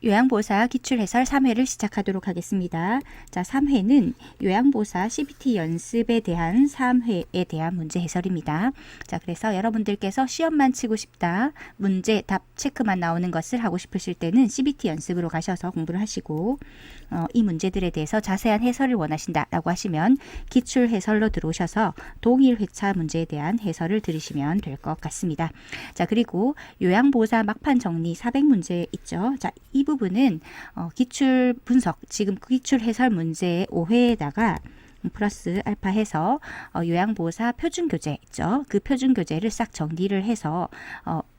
요양보호사 기출해설 3회를 시작하도록 하겠습니다. 자, 3회는 요양보호사 CBT 연습에 대한 3회에 대한 문제 해설입니다. 자, 그래서 여러분들께서 시험만 치고 싶다, 문제 답 체크만 나오는 것을 하고 싶으실 때는 CBT 연습으로 가셔서 공부를 하시고 이 문제들에 대해서 자세한 해설을 원하신다라고 하시면 기출해설로 들어오셔서 동일 회차 문제에 대한 해설을 들으시면 될 것 같습니다. 자, 그리고 요양보호사 막판 정리 400문제 있죠. 자, 이 부분은 기출 분석, 지금 기출 해설 문제 5회에다가 플러스 알파 해서 요양보호사 표준교재 있죠. 그 표준교재를 싹 정리를 해서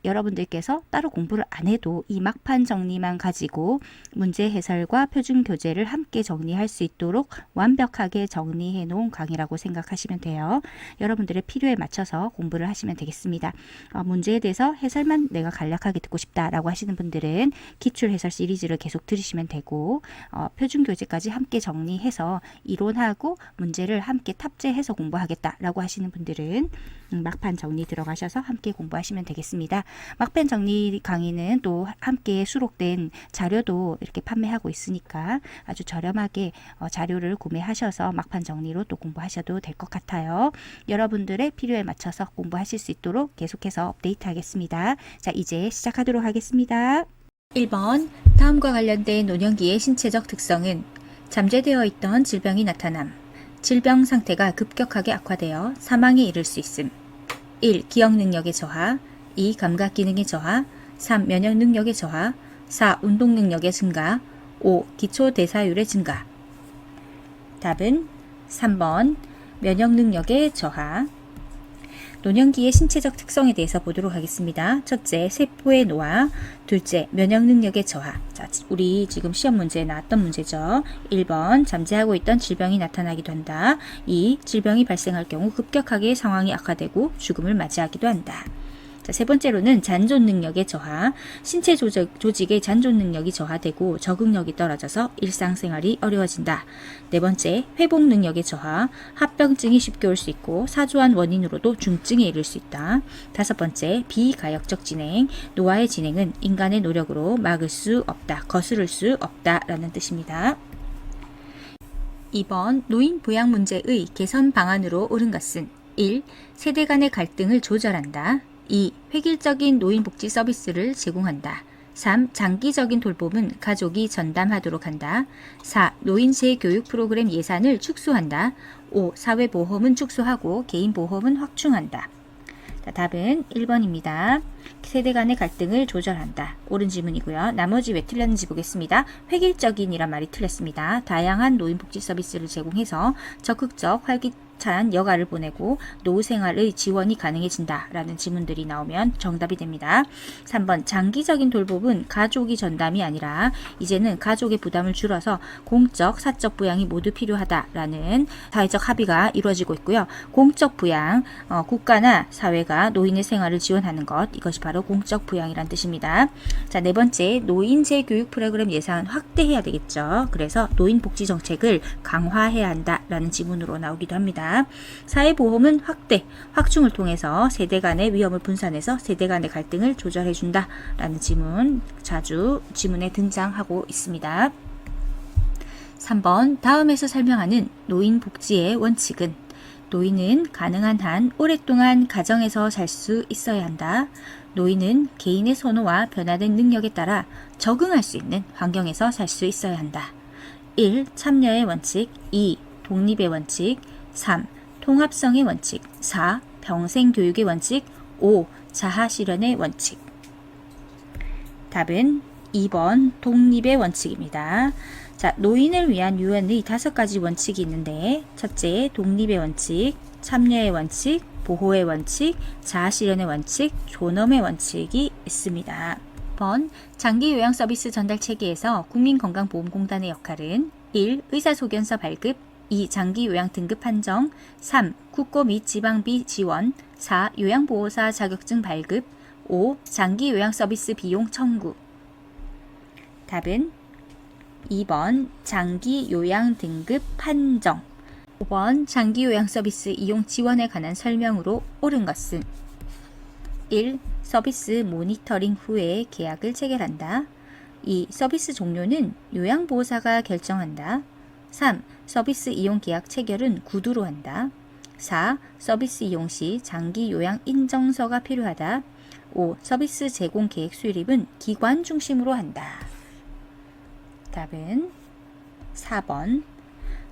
여러분들께서 따로 공부를 안 해도 이 막판 정리만 가지고 문제 해설과 표준교재를 함께 정리할 수 있도록 완벽하게 정리해 놓은 강의라고 생각하시면 돼요. 여러분들의 필요에 맞춰서 공부를 하시면 되겠습니다. 문제에 대해서 해설만 내가 간략하게 듣고 싶다라고 하시는 분들은 기출 해설 시리즈를 계속 들으시면 되고 표준교재까지 함께 정리해서 이론하고 문제를 함께 탑재해서 공부하겠다라고 하시는 분들은 막판 정리 들어가셔서 함께 공부하시면 되겠습니다. 막판 정리 강의는 또 함께 수록된 자료도 이렇게 판매하고 있으니까 아주 저렴하게 자료를 구매하셔서 막판 정리로 또 공부하셔도 될 것 같아요. 여러분들의 필요에 맞춰서 공부하실 수 있도록 계속해서 업데이트 하겠습니다. 자, 이제 시작하도록 하겠습니다. 1번, 다음과 관련된 노년기의 신체적 특성은 잠재되어 있던 질병이 나타남, 질병 상태가 급격하게 악화되어 사망에 이를 수 있음. 1. 기억 능력의 저하, 2. 감각 기능의 저하, 3. 면역 능력의 저하, 4. 운동 능력의 증가, 5. 기초 대사율의 증가. 답은 3번 면역 능력의 저하. 노년기의 신체적 특성에 대해서 보도록 하겠습니다. 첫째, 세포의 노화. 둘째, 면역 능력의 저하. 자, 우리 지금 시험 문제에 나왔던 문제죠. 1번, 잠재하고 있던 질병이 나타나기도 한다. 2. 질병이 발생할 경우 급격하게 상황이 악화되고 죽음을 맞이하기도 한다. 자, 세 번째로는 잔존 능력의 저하. 신체 조직의 잔존 능력이 저하되고 적응력이 떨어져서 일상생활이 어려워진다. 네 번째, 회복 능력의 저하. 합병증이 쉽게 올 수 있고 사소한 원인으로도 중증에 이를 수 있다. 다섯 번째, 비가역적 진행. 노화의 진행은 인간의 노력으로 막을 수 없다, 거스를 수 없다라는 뜻입니다. 2번, 노인 부양 문제의 개선 방안으로 옳은 것은 1. 세대 간의 갈등을 조절한다. 2. 획일적인 노인복지 서비스를 제공한다. 3. 장기적인 돌봄은 가족이 전담하도록 한다. 4. 노인 재교육 프로그램 예산을 축소한다. 5. 사회보험은 축소하고 개인보험은 확충한다. 자, 답은 1번입니다. 세대 간의 갈등을 조절한다. 옳은 질문이고요. 나머지 왜 틀렸는지 보겠습니다. 획일적인이란 말이 틀렸습니다. 다양한 노인복지 서비스를 제공해서 적극적 활기찬 여가를 보내고 노후 생활의 지원이 가능해진다 라는 질문들이 나오면 정답이 됩니다. 3번, 장기적인 돌봄은 가족이 전담이 아니라 이제는 가족의 부담을 줄여서 공적, 사적 부양이 모두 필요하다라는 사회적 합의가 이루어지고 있고요. 공적 부양, 국가나 사회가 노인의 생활을 지원하는 것, 이것이 바로 공적 부양이란 뜻입니다. 자, 네 번째, 노인 재교육 프로그램 예산 확대해야 되겠죠. 그래서 노인 복지 정책을 강화해야 한다라는 지문으로 나오기도 합니다. 사회보험은 확대, 확충을 통해서 세대 간의 위험을 분산해서 세대 간의 갈등을 조절해준다 라는 지문, 자주 지문에 등장하고 있습니다. 3번, 다음에서 설명하는 노인 복지의 원칙은 노인은 가능한 한 오랫동안 가정에서 살 수 있어야 한다. 노인은 개인의 선호와 변화된 능력에 따라 적응할 수 있는 환경에서 살 수 있어야 한다. 1. 참여의 원칙. 2. 독립의 원칙. 3. 통합성의 원칙. 4. 평생 교육의 원칙. 5. 자아 실현의 원칙. 답은 2번 독립의 원칙입니다. 자, 노인을 위한 유엔의 5가지 원칙이 있는데 첫째, 독립의 원칙, 참여의 원칙, 보호의 원칙, 자아 실현의 원칙, 존엄의 원칙이 있습니다. 번, 장기 요양 서비스 전달 체계에서 국민건강보험공단의 역할은 1. 의사소견서 발급, 2. 장기 요양 등급 판정, 3. 국고 및 지방비 지원, 4. 요양보호사 자격증 발급, 5. 장기 요양 서비스 비용 청구. 답은 2번 장기 요양 등급 판정. 5번 장기 요양 서비스 이용 지원에 관한 설명으로 옳은 것은 1. 서비스 모니터링 후에 계약을 체결한다. 2. 서비스 종료는 요양보호사가 결정한다. 3. 서비스 이용 계약 체결은 구두로 한다. 4. 서비스 이용 시 장기 요양 인정서가 필요하다. 5. 서비스 제공 계획 수립은 기관 중심으로 한다. 답은 4번.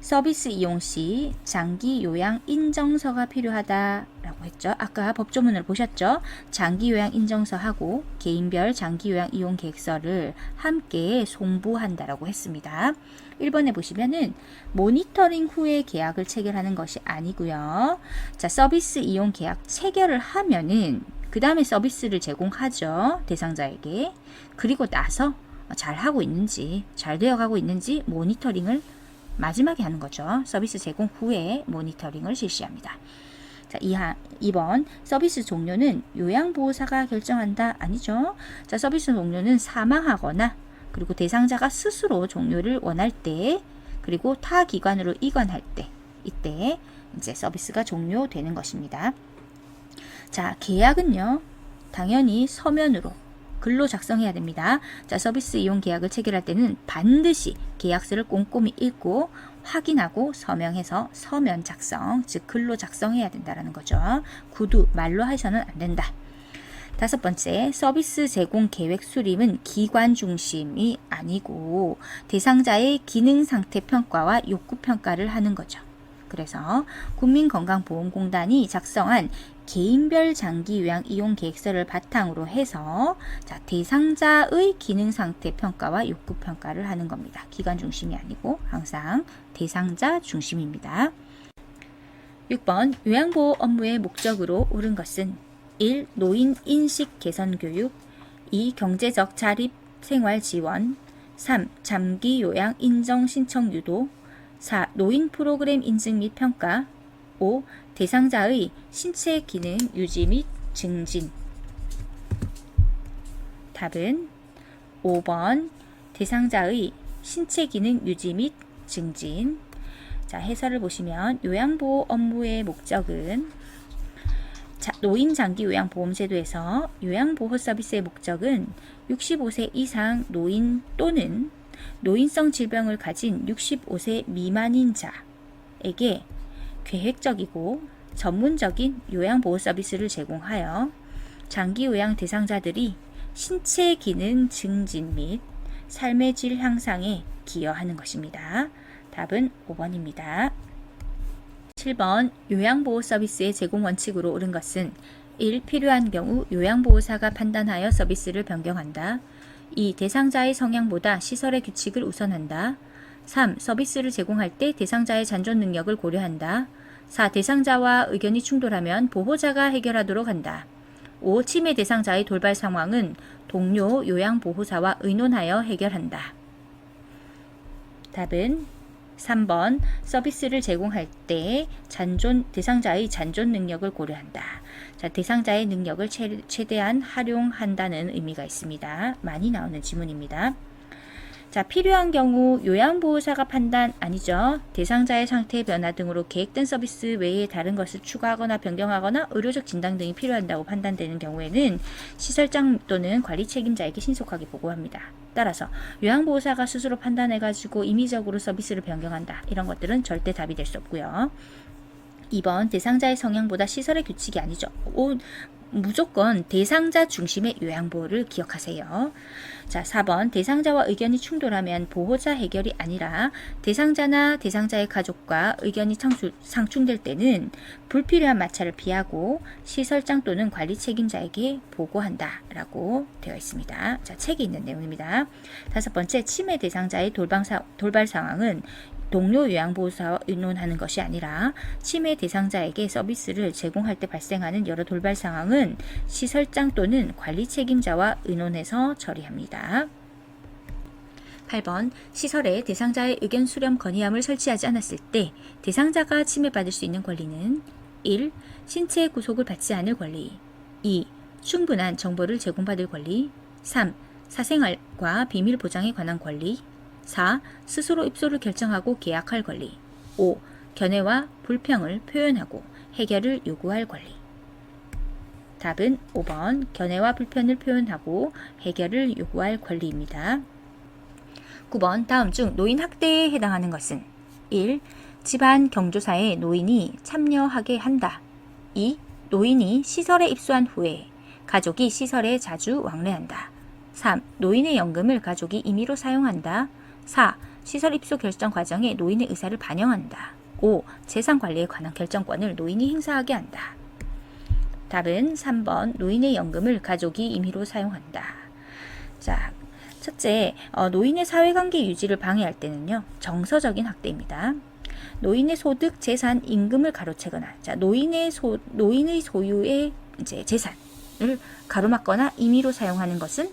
서비스 이용 시 장기 요양 인정서가 필요하다라고 했죠. 아까 법조문을 보셨죠? 장기 요양 인정서하고 개인별 장기 요양 이용 계획서를 함께 송부한다라고 했습니다. 1번에 보시면은 모니터링 후에 계약을 체결하는 것이 아니고요. 자, 서비스 이용 계약 체결을 하면은 그 다음에 서비스를 제공하죠. 대상자에게. 그리고 나서 잘 하고 있는지, 잘 되어가고 있는지 모니터링을 마지막에 하는 거죠. 서비스 제공 후에 모니터링을 실시합니다. 자, 2번 서비스 종료는 요양보호사가 결정한다. 아니죠. 자, 서비스 종료는 사망하거나 그리고 대상자가 스스로 종료를 원할 때 그리고 타 기관으로 이관할 때 이때 이제 서비스가 종료되는 것입니다. 자, 계약은요. 당연히 서면으로 글로 작성해야 됩니다. 자, 서비스 이용 계약을 체결할 때는 반드시 계약서를 꼼꼼히 읽고 확인하고 서명해서 서면 작성, 즉 글로 작성해야 된다는 거죠. 구두, 말로 해서는 안 된다. 5번째, 서비스 제공 계획 수립은 기관 중심이 아니고 대상자의 기능 상태 평가와 욕구 평가를 하는 거죠. 그래서 국민건강보험공단이 작성한 개인별 장기 요양 이용 계획서를 바탕으로 해서 자, 대상자의 기능 상태 평가와 욕구 평가를 하는 겁니다. 기관 중심이 아니고 항상 대상자 중심입니다. 6번 요양보호 업무의 목적으로 옳은 것은 1. 노인 인식 개선 교육 2. 경제적 자립 생활 지원 3. 장기 요양 인정 신청 유도 4. 노인 프로그램 인증 및 평가 5. 대상자의 신체 기능 유지 및 증진. 답은 5번 대상자의 신체 기능 유지 및 증진. 자, 해설을 보시면 요양보호 업무의 목적은 노인 장기 요양보험제도에서 요양보호 서비스의 목적은 65세 이상 노인 또는 노인성 질병을 가진 65세 미만인 자에게 계획적이고 전문적인 요양보호 서비스를 제공하여 장기 요양 대상자들이 신체 기능 증진 및 삶의 질 향상에 기여하는 것입니다. 답은 5번입니다. 7번 요양보호 서비스의 제공 원칙으로 옳은 것은 1. 필요한 경우 요양보호사가 판단하여 서비스를 변경한다. 2. 대상자의 성향보다 시설의 규칙을 우선한다. 3. 서비스를 제공할 때 대상자의 잔존 능력을 고려한다. 4. 대상자와 의견이 충돌하면 보호자가 해결하도록 한다. 5. 치매 대상자의 돌발 상황은 동료 요양보호사와 의논하여 해결한다. 답은 3번 서비스를 제공할 때 대상자의 잔존 능력을 고려한다. 자, 대상자의 능력을 최대한 활용한다는 의미가 있습니다. 많이 나오는 지문입니다. 자, 필요한 경우 요양보호사가 판단 아니죠. 대상자의 상태 변화 등으로 계획된 서비스 외에 다른 것을 추가하거나 변경하거나 의료적 진단 등이 필요한다고 판단되는 경우에는 시설장 또는 관리 책임자에게 신속하게 보고합니다. 따라서 요양보호사가 스스로 판단해가지고 임의적으로 서비스를 변경한다. 이런 것들은 절대 답이 될 수 없고요. 2번 대상자의 성향보다 시설의 규칙이 아니죠. 무조건 대상자 중심의 요양보호를 기억하세요. 자, 4번 대상자와 의견이 충돌하면 보호자 해결이 아니라 대상자나 대상자의 가족과 의견이 상충될 때는 불필요한 마찰을 피하고 시설장 또는 관리 책임자에게 보고한다 라고 되어 있습니다. 자, 책에 있는 내용입니다. 5번째 치매 대상자의 돌발 상황은 동료 요양보호사와 의논하는 것이 아니라 치매 대상자에게 서비스를 제공할 때 발생하는 여러 돌발 상황은 시설장 또는 관리 책임자와 의논해서 처리합니다. 8번 시설에 대상자의 의견 수렴 건의함을 설치하지 않았을 때 대상자가 침해받을 수 있는 권리는 1. 신체 구속을 받지 않을 권리 2. 충분한 정보를 제공받을 권리 3. 사생활과 비밀 보장에 관한 권리 4. 스스로 입소를 결정하고 계약할 권리 5. 견해와 불평을 표현하고 해결을 요구할 권리. 답은 5번 견해와 불편을 표현하고 해결을 요구할 권리입니다. 9번 다음 중 노인 학대에 해당하는 것은 1. 집안 경조사에 노인이 참여하게 한다. 2. 노인이 시설에 입소한 후에 가족이 시설에 자주 왕래한다. 3. 노인의 연금을 가족이 임의로 사용한다. 4. 시설 입소 결정 과정에 노인의 의사를 반영한다. 5. 재산 관리에 관한 결정권을 노인이 행사하게 한다. 답은 3번 노인의 연금을 가족이 임의로 사용한다. 자, 첫째, 노인의 사회관계 유지를 방해할 때는요. 정서적인 학대입니다. 노인의 소득, 재산, 임금을 가로채거나 자, 노인의 소유의 이제 재산을 가로막거나 임의로 사용하는 것은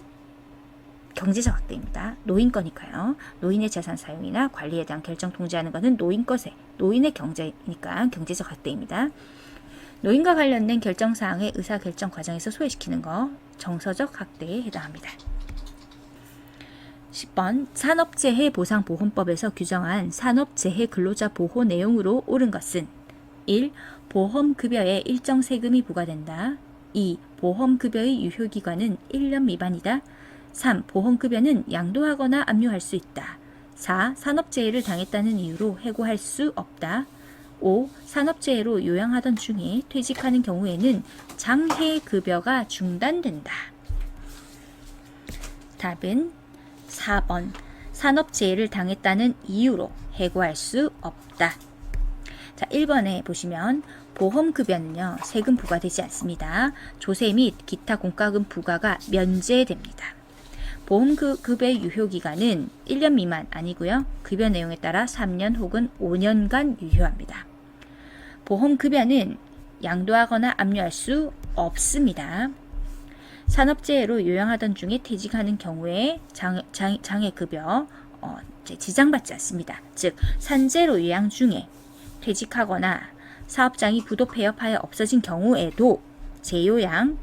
경제적 학대입니다. 노인 거니까요. 노인의 재산 사용이나 관리에 대한 결정 통제하는 것은 노인 것에 노인의 경제니까 경제적 학대입니다. 노인과 관련된 결정사항의 의사결정 과정에서 소외시키는 거 정서적 학대에 해당합니다. 10번 산업재해보상보험법에서 규정한 산업재해 근로자 보호 내용으로 옳은 것은 1. 보험급여에 일정 세금이 부과된다. 2. 보험급여의 유효기간은 1년 미만이다. 3. 보험급여는 양도하거나 압류할 수 있다. 4. 산업재해를 당했다는 이유로 해고할 수 없다. 5. 산업재해로 요양하던 중에 퇴직하는 경우에는 장해급여가 중단된다. 답은 4번 산업재해를 당했다는 이유로 해고할 수 없다. 자, 1번에 보시면 보험급여는요. 세금 부과되지 않습니다. 조세 및 기타 공과금 부과가 면제됩니다. 보험급여의 유효기간은 1년 미만 아니고요. 급여 내용에 따라 3년 혹은 5년간 유효합니다. 보험급여는 양도하거나 압류할 수 없습니다. 산업재해로 요양하던 중에 퇴직하는 경우에 장해급여 지장받지 않습니다. 즉 산재로 요양 중에 퇴직하거나 사업장이 부도 폐업하여 없어진 경우에도 재요양,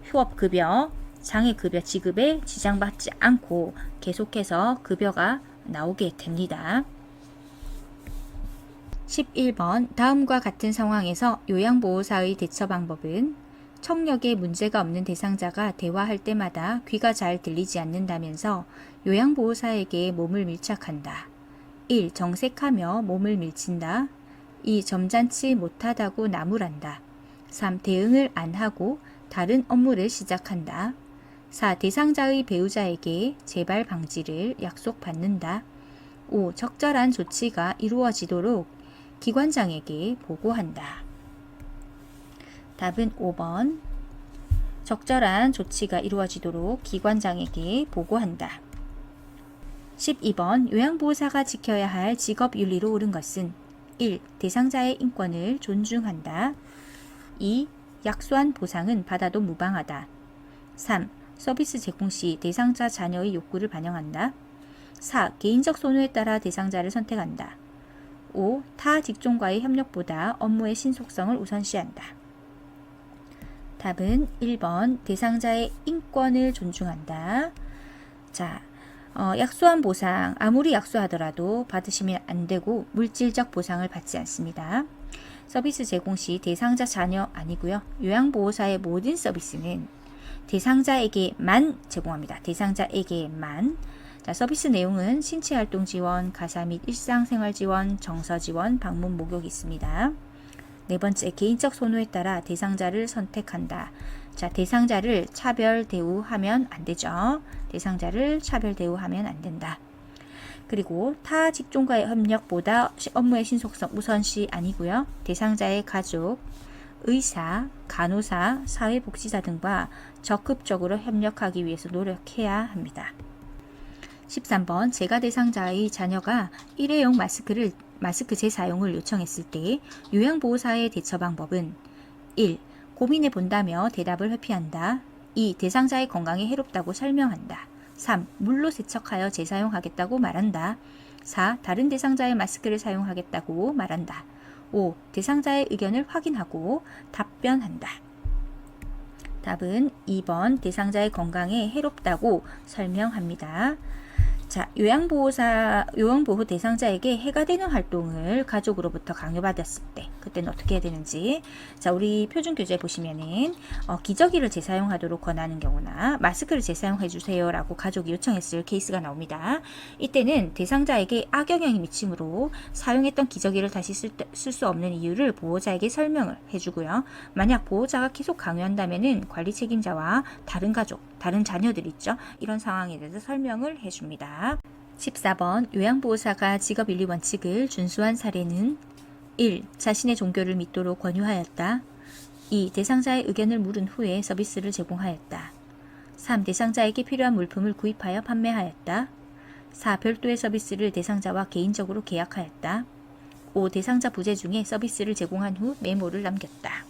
휴업급여, 장해급여 지급에 지장받지 않고 계속해서 급여가 나오게 됩니다. 11번 다음과 같은 상황에서 요양보호사의 대처 방법은 청력에 문제가 없는 대상자가 대화할 때마다 귀가 잘 들리지 않는다면서 요양보호사에게 몸을 밀착한다. 1. 정색하며 몸을 밀친다. 2. 점잖지 못하다고 나무란다. 3. 대응을 안 하고 다른 업무를 시작한다. 4. 대상자의 배우자에게 재발 방지를 약속받는다. 5. 적절한 조치가 이루어지도록 기관장에게 보고한다. 답은 5번 적절한 조치가 이루어지도록 기관장에게 보고한다. 12번 요양보호사가 지켜야 할 직업윤리로 옳은 것은 1. 대상자의 인권을 존중한다. 2. 약소한 보상은 받아도 무방하다. 3. 서비스 제공 시 대상자 자녀의 욕구를 반영한다. 4. 개인적 선호에 따라 대상자를 선택한다. 5. 타 직종과의 협력보다 업무의 신속성을 우선시한다. 답은 1번 대상자의 인권을 존중한다. 자, 약소한 보상 아무리 약소하더라도 받으시면 안 되고 물질적 보상을 받지 않습니다. 서비스 제공 시 대상자 자녀 아니고요. 요양보호사의 모든 서비스는 대상자에게만 제공합니다. 대상자에게만. 자, 서비스 내용은 신체활동 지원, 가사 및 일상생활 지원, 정서 지원, 방문 목욕이 있습니다. 네 번째, 개인적 선호에 따라 대상자를 선택한다. 자, 대상자를 차별 대우하면 안 되죠. 대상자를 차별 대우하면 안 된다. 그리고 타 직종과의 협력보다 업무의 신속성 우선시 아니고요. 대상자의 가족, 의사, 간호사, 사회복지사 등과 적극적으로 협력하기 위해서 노력해야 합니다. 13번 제가 대상자의 자녀가 일회용 마스크 재사용을 요청했을 때 요양보호사의 대처 방법은 1. 고민해 본다며 대답을 회피한다. 2. 대상자의 건강에 해롭다고 설명한다. 3. 물로 세척하여 재사용하겠다고 말한다. 4. 다른 대상자의 마스크를 사용하겠다고 말한다. 5. 대상자의 의견을 확인하고 답변한다. 답은 2번 대상자의 건강에 해롭다고 설명합니다. 자, 요양보호 대상자에게 해가 되는 활동을 가족으로부터 강요받았을 때 그때는 어떻게 해야 되는지. 자, 우리 표준 교재 보시면은 기저귀를 재사용하도록 권하는 경우나 마스크를 재사용해 주세요라고 가족이 요청했을 케이스가 나옵니다. 이때는 대상자에게 악영향이 미치므로 사용했던 기저귀를 다시 쓸 수 없는 이유를 보호자에게 설명을 해주고요. 만약 보호자가 계속 강요한다면은 관리 책임자와 다른 가족, 다른 자녀들 있죠. 이런 상황에 대해서 설명을 해줍니다. 14번 요양보호사가 직업윤리 원칙을 준수한 사례는 1. 자신의 종교를 믿도록 권유하였다. 2. 대상자의 의견을 물은 후에 서비스를 제공하였다. 3. 대상자에게 필요한 물품을 구입하여 판매하였다. 4. 별도의 서비스를 대상자와 개인적으로 계약하였다. 5. 대상자 부재 중에 서비스를 제공한 후 메모를 남겼다.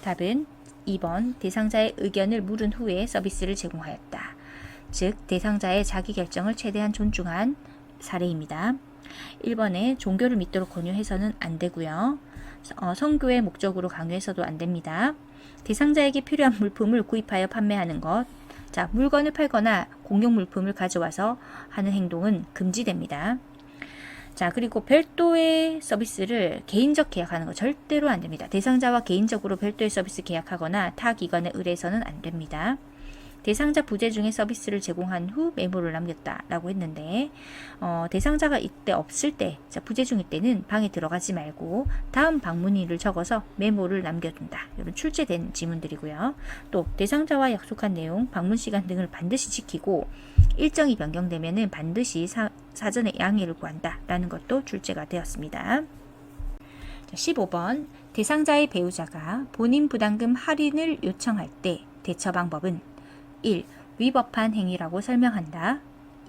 답은 2번 대상자의 의견을 물은 후에 서비스를 제공하였다. 즉 대상자의 자기결정을 최대한 존중한 사례입니다. 1번에 종교를 믿도록 권유해서는 안 되고요. 선교의 목적으로 강요해서도 안 됩니다. 대상자에게 필요한 물품을 구입하여 판매하는 것. 자, 물건을 팔거나 공용 물품을 가져와서 하는 행동은 금지됩니다. 자, 그리고 별도의 서비스를 개인적 계약하는 거 절대로 안 됩니다. 대상자와 개인적으로 별도의 서비스 계약하거나 타 기관에 의뢰해서는 안 됩니다. 대상자 부재 중에 서비스를 제공한 후 메모를 남겼다라고 했는데 대상자가 이때 없을 때, 자, 부재 중일 때는 방에 들어가지 말고 다음 방문일을 적어서 메모를 남겨둔다. 이런 출제된 지문들이고요. 또 대상자와 약속한 내용, 방문 시간 등을 반드시 지키고 일정이 변경되면은 반드시 사전에 양해를 구한다라는 것도 출제가 되었습니다. 15번 대상자의 배우자가 본인 부담금 할인을 요청할 때 대처 방법은 1. 위법한 행위라고 설명한다.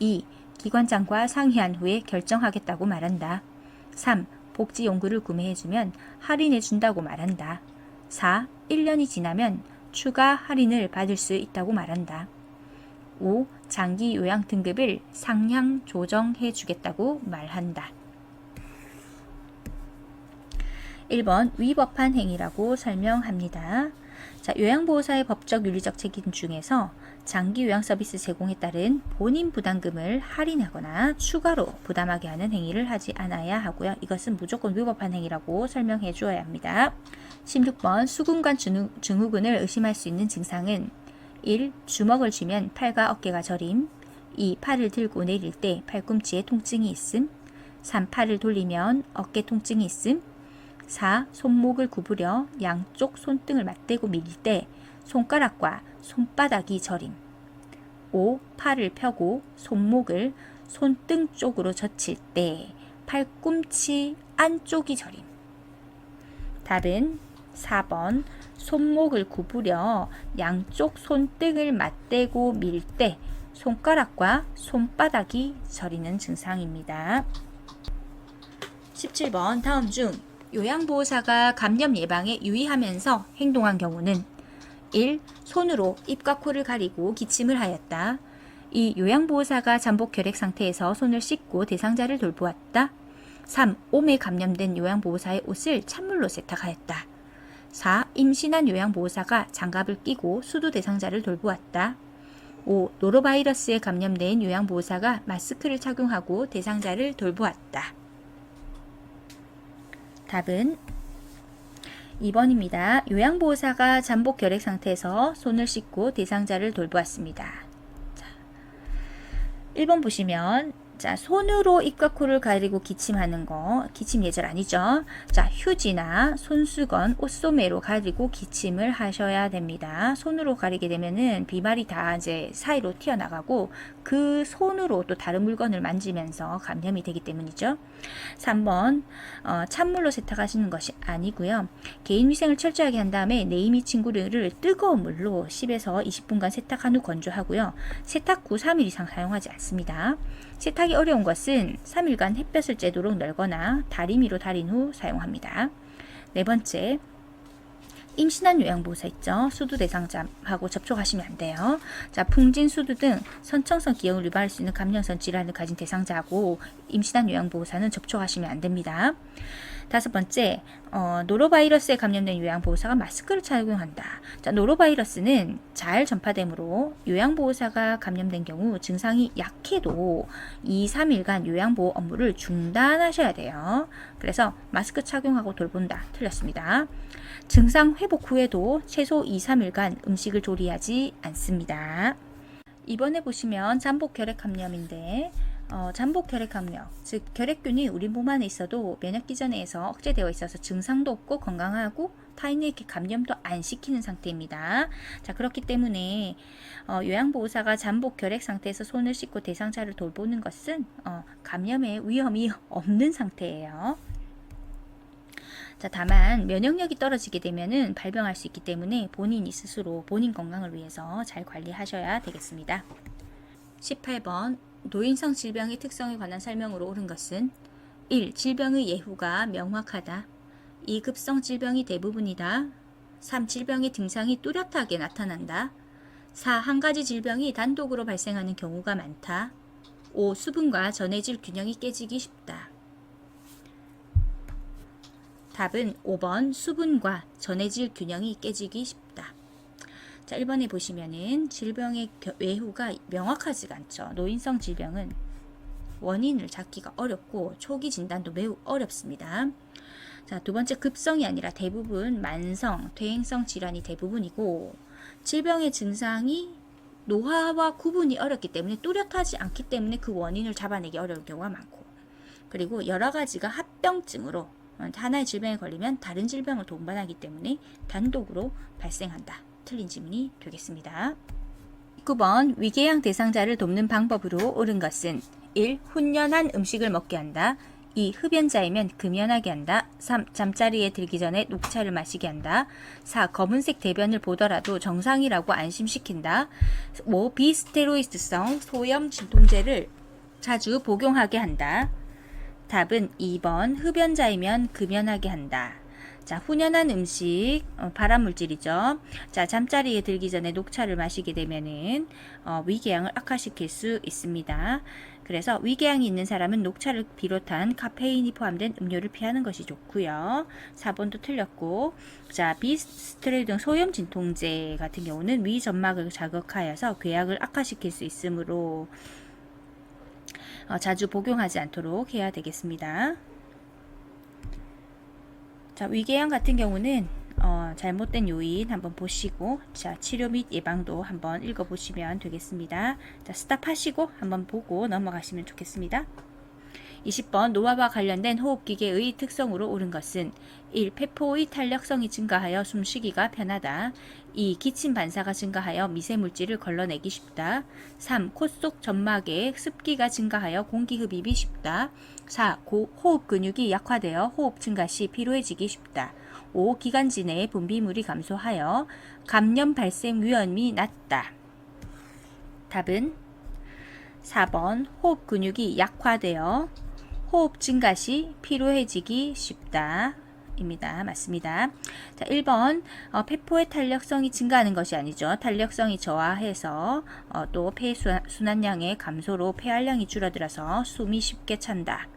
2. 기관장과 상의한 후에 결정하겠다고 말한다. 3. 복지용구를 구매해주면 할인해준다고 말한다. 4. 1년이 지나면 추가 할인을 받을 수 있다고 말한다. 5. 장기 요양 등급을 상향 조정해주겠다고 말한다. 1번 위법한 행위라고 설명합니다. 자, 요양보호사의 법적 윤리적 책임 중에서 장기 요양 서비스 제공에 따른 본인 부담금을 할인하거나 추가로 부담하게 하는 행위를 하지 않아야 하고요. 이것은 무조건 위법한 행위라고 설명해 주어야 합니다. 16번 수근관 증후군을 의심할 수 있는 증상은 1. 주먹을 쥐면 팔과 어깨가 저림. 2. 팔을 들고 내릴 때 팔꿈치에 통증이 있음. 3. 팔을 돌리면 어깨 통증이 있음. 4. 손목을 구부려 양쪽 손등을 맞대고 밀 때 손가락과 손바닥이 저림. 5. 팔을 펴고 손목을 손등 쪽으로 젖힐 때 팔꿈치 안쪽이 저림. 답은 4번 손목을 구부려 양쪽 손등을 맞대고 밀 때 손가락과 손바닥이 저리는 증상입니다. 17번 다음 중 요양보호사가 감염 예방에 유의하면서 행동한 경우는 1. 손으로 입과 코를 가리고 기침을 하였다. 2. 요양보호사가 잠복 결핵 상태에서 손을 씻고 대상자를 돌보았다. 3. 몸에 감염된 요양보호사의 옷을 찬물로 세탁하였다. 4. 임신한 요양보호사가 장갑을 끼고 수두 대상자를 돌보았다. 5. 노로바이러스에 감염된 요양보호사가 마스크를 착용하고 대상자를 돌보았다. 답은 2번입니다. 요양보호사가 잠복 결핵 상태에서 손을 씻고 대상자를 돌보았습니다. 자, 1번 보시면 자, 손으로 입과 코를 가리고 기침하는 거, 기침 예절 아니죠? 자, 휴지나 손수건, 옷소매로 가리고 기침을 하셔야 됩니다. 손으로 가리게 되면은 비말이 다 이제 사이로 튀어나가고 그 손으로 또 다른 물건을 만지면서 감염이 되기 때문이죠. 3번, 찬물로 세탁하시는 것이 아니고요. 개인 위생을 철저하게 한 다음에 내이 친구를 뜨거운 물로 10에서 20분간 세탁한 후 건조하고요. 세탁 후 3일 이상 사용하지 않습니다. 세탁이 어려운 것은 3일간 햇볕을 쬐도록 널거나 다리미로 달인 후 사용합니다. 네 번째, 임신한 요양보호사 있죠. 수두 대상자하고 접촉하시면 안 돼요. 자, 풍진, 수두 등 선천성 기형을 유발할 수 있는 감염성 질환을 가진 대상자하고 임신한 요양보호사는 접촉하시면 안 됩니다. 다섯 번째, 노로바이러스에 감염된 요양보호사가 마스크를 착용한다. 자, 노로바이러스는 잘 전파되므로 요양보호사가 감염된 경우 증상이 약해도 2, 3일간 요양보호 업무를 중단하셔야 돼요. 그래서 마스크 착용하고 돌본다. 틀렸습니다. 증상 회복 후에도 최소 2, 3일간 음식을 조리하지 않습니다. 이번에 보시면 잠복 결핵 감염인데 잠복 결핵 감염, 즉 결핵균이 우리 몸 안에 있어도 면역 기전에서 억제되어 있어서 증상도 없고 건강하고 타인에게 감염도 안 시키는 상태입니다. 자, 그렇기 때문에 요양보호사가 잠복 결핵 상태에서 손을 씻고 대상자를 돌보는 것은 감염의 위험이 없는 상태예요. 자, 다만 면역력이 떨어지게 되면은 발병할 수 있기 때문에 본인이 스스로 본인 건강을 위해서 잘 관리하셔야 되겠습니다. 18번 노인성 질병의 특성에 관한 설명으로 옳은 것은 1. 질병의 예후가 명확하다. 2. 급성 질병이 대부분이다. 3. 질병의 증상이 뚜렷하게 나타난다. 4. 한 가지 질병이 단독으로 발생하는 경우가 많다. 5. 수분과 전해질 균형이 깨지기 쉽다. 답은 5번 수분과 전해질 균형이 깨지기 쉽다. 자, 1번에 보시면은 질병의 외후가 명확하지가 않죠. 노인성 질병은 원인을 찾기가 어렵고 초기 진단도 매우 어렵습니다. 자, 두 번째 급성이 아니라 대부분 만성, 퇴행성 질환이 대부분이고 질병의 증상이 노화와 구분이 어렵기 때문에 뚜렷하지 않기 때문에 그 원인을 잡아내기 어려운 경우가 많고 그리고 여러 가지가 합병증으로 하나의 질병에 걸리면 다른 질병을 동반하기 때문에 단독으로 발생한다. 틀린 질문이 되겠습니다. 9번 위궤양 대상자를 돕는 방법으로 옳은 것은 1. 훈연한 음식을 먹게 한다. 2. 흡연자이면 금연하게 한다. 3. 잠자리에 들기 전에 녹차를 마시게 한다. 4. 검은색 대변을 보더라도 정상이라고 안심시킨다. 5. 비스테로이드성 소염 진통제를 자주 복용하게 한다. 답은 2번 흡연자이면 금연하게 한다. 자, 훈연한 음식, 발암물질이죠. 자, 잠자리에 들기 전에 녹차를 마시게 되면은 위궤양을 악화시킬 수 있습니다. 그래서 위궤양이 있는 사람은 녹차를 비롯한 카페인이 포함된 음료를 피하는 것이 좋고요. 4번도 틀렸고, 자, 비스테로이드 소염 진통제 같은 경우는 위 점막을 자극하여서 궤양을 악화시킬 수 있으므로 자주 복용하지 않도록 해야 되겠습니다. 자, 위궤양 같은 경우는 잘못된 요인 한번 보시고 자, 치료 및 예방도 한번 읽어보시면 되겠습니다. 자, 스탑하시고 한번 보고 넘어가시면 좋겠습니다. 20번 노화와 관련된 호흡기계의 특성으로 옳은 것은 1. 폐포의 탄력성이 증가하여 숨쉬기가 편하다. 2. 기침 반사가 증가하여 미세물질을 걸러내기 쉽다. 3. 코 속 점막에 습기가 증가하여 공기 흡입이 쉽다. 4. 호흡 근육이 약화되어 호흡 증가 시 피로해지기 쉽다. 5. 기관지 내의 분비물이 감소하여 감염 발생 위험이 낮다. 답은 4번 호흡 근육이 약화되어 호흡 증가 시 피로해지기 쉽다. 입니다. 맞습니다. 자, 1번 폐포의 탄력성이 증가하는 것이 아니죠. 탄력성이 저하해서 또 폐 순환량의 감소로 폐활량이 줄어들어서 숨이 쉽게 찬다.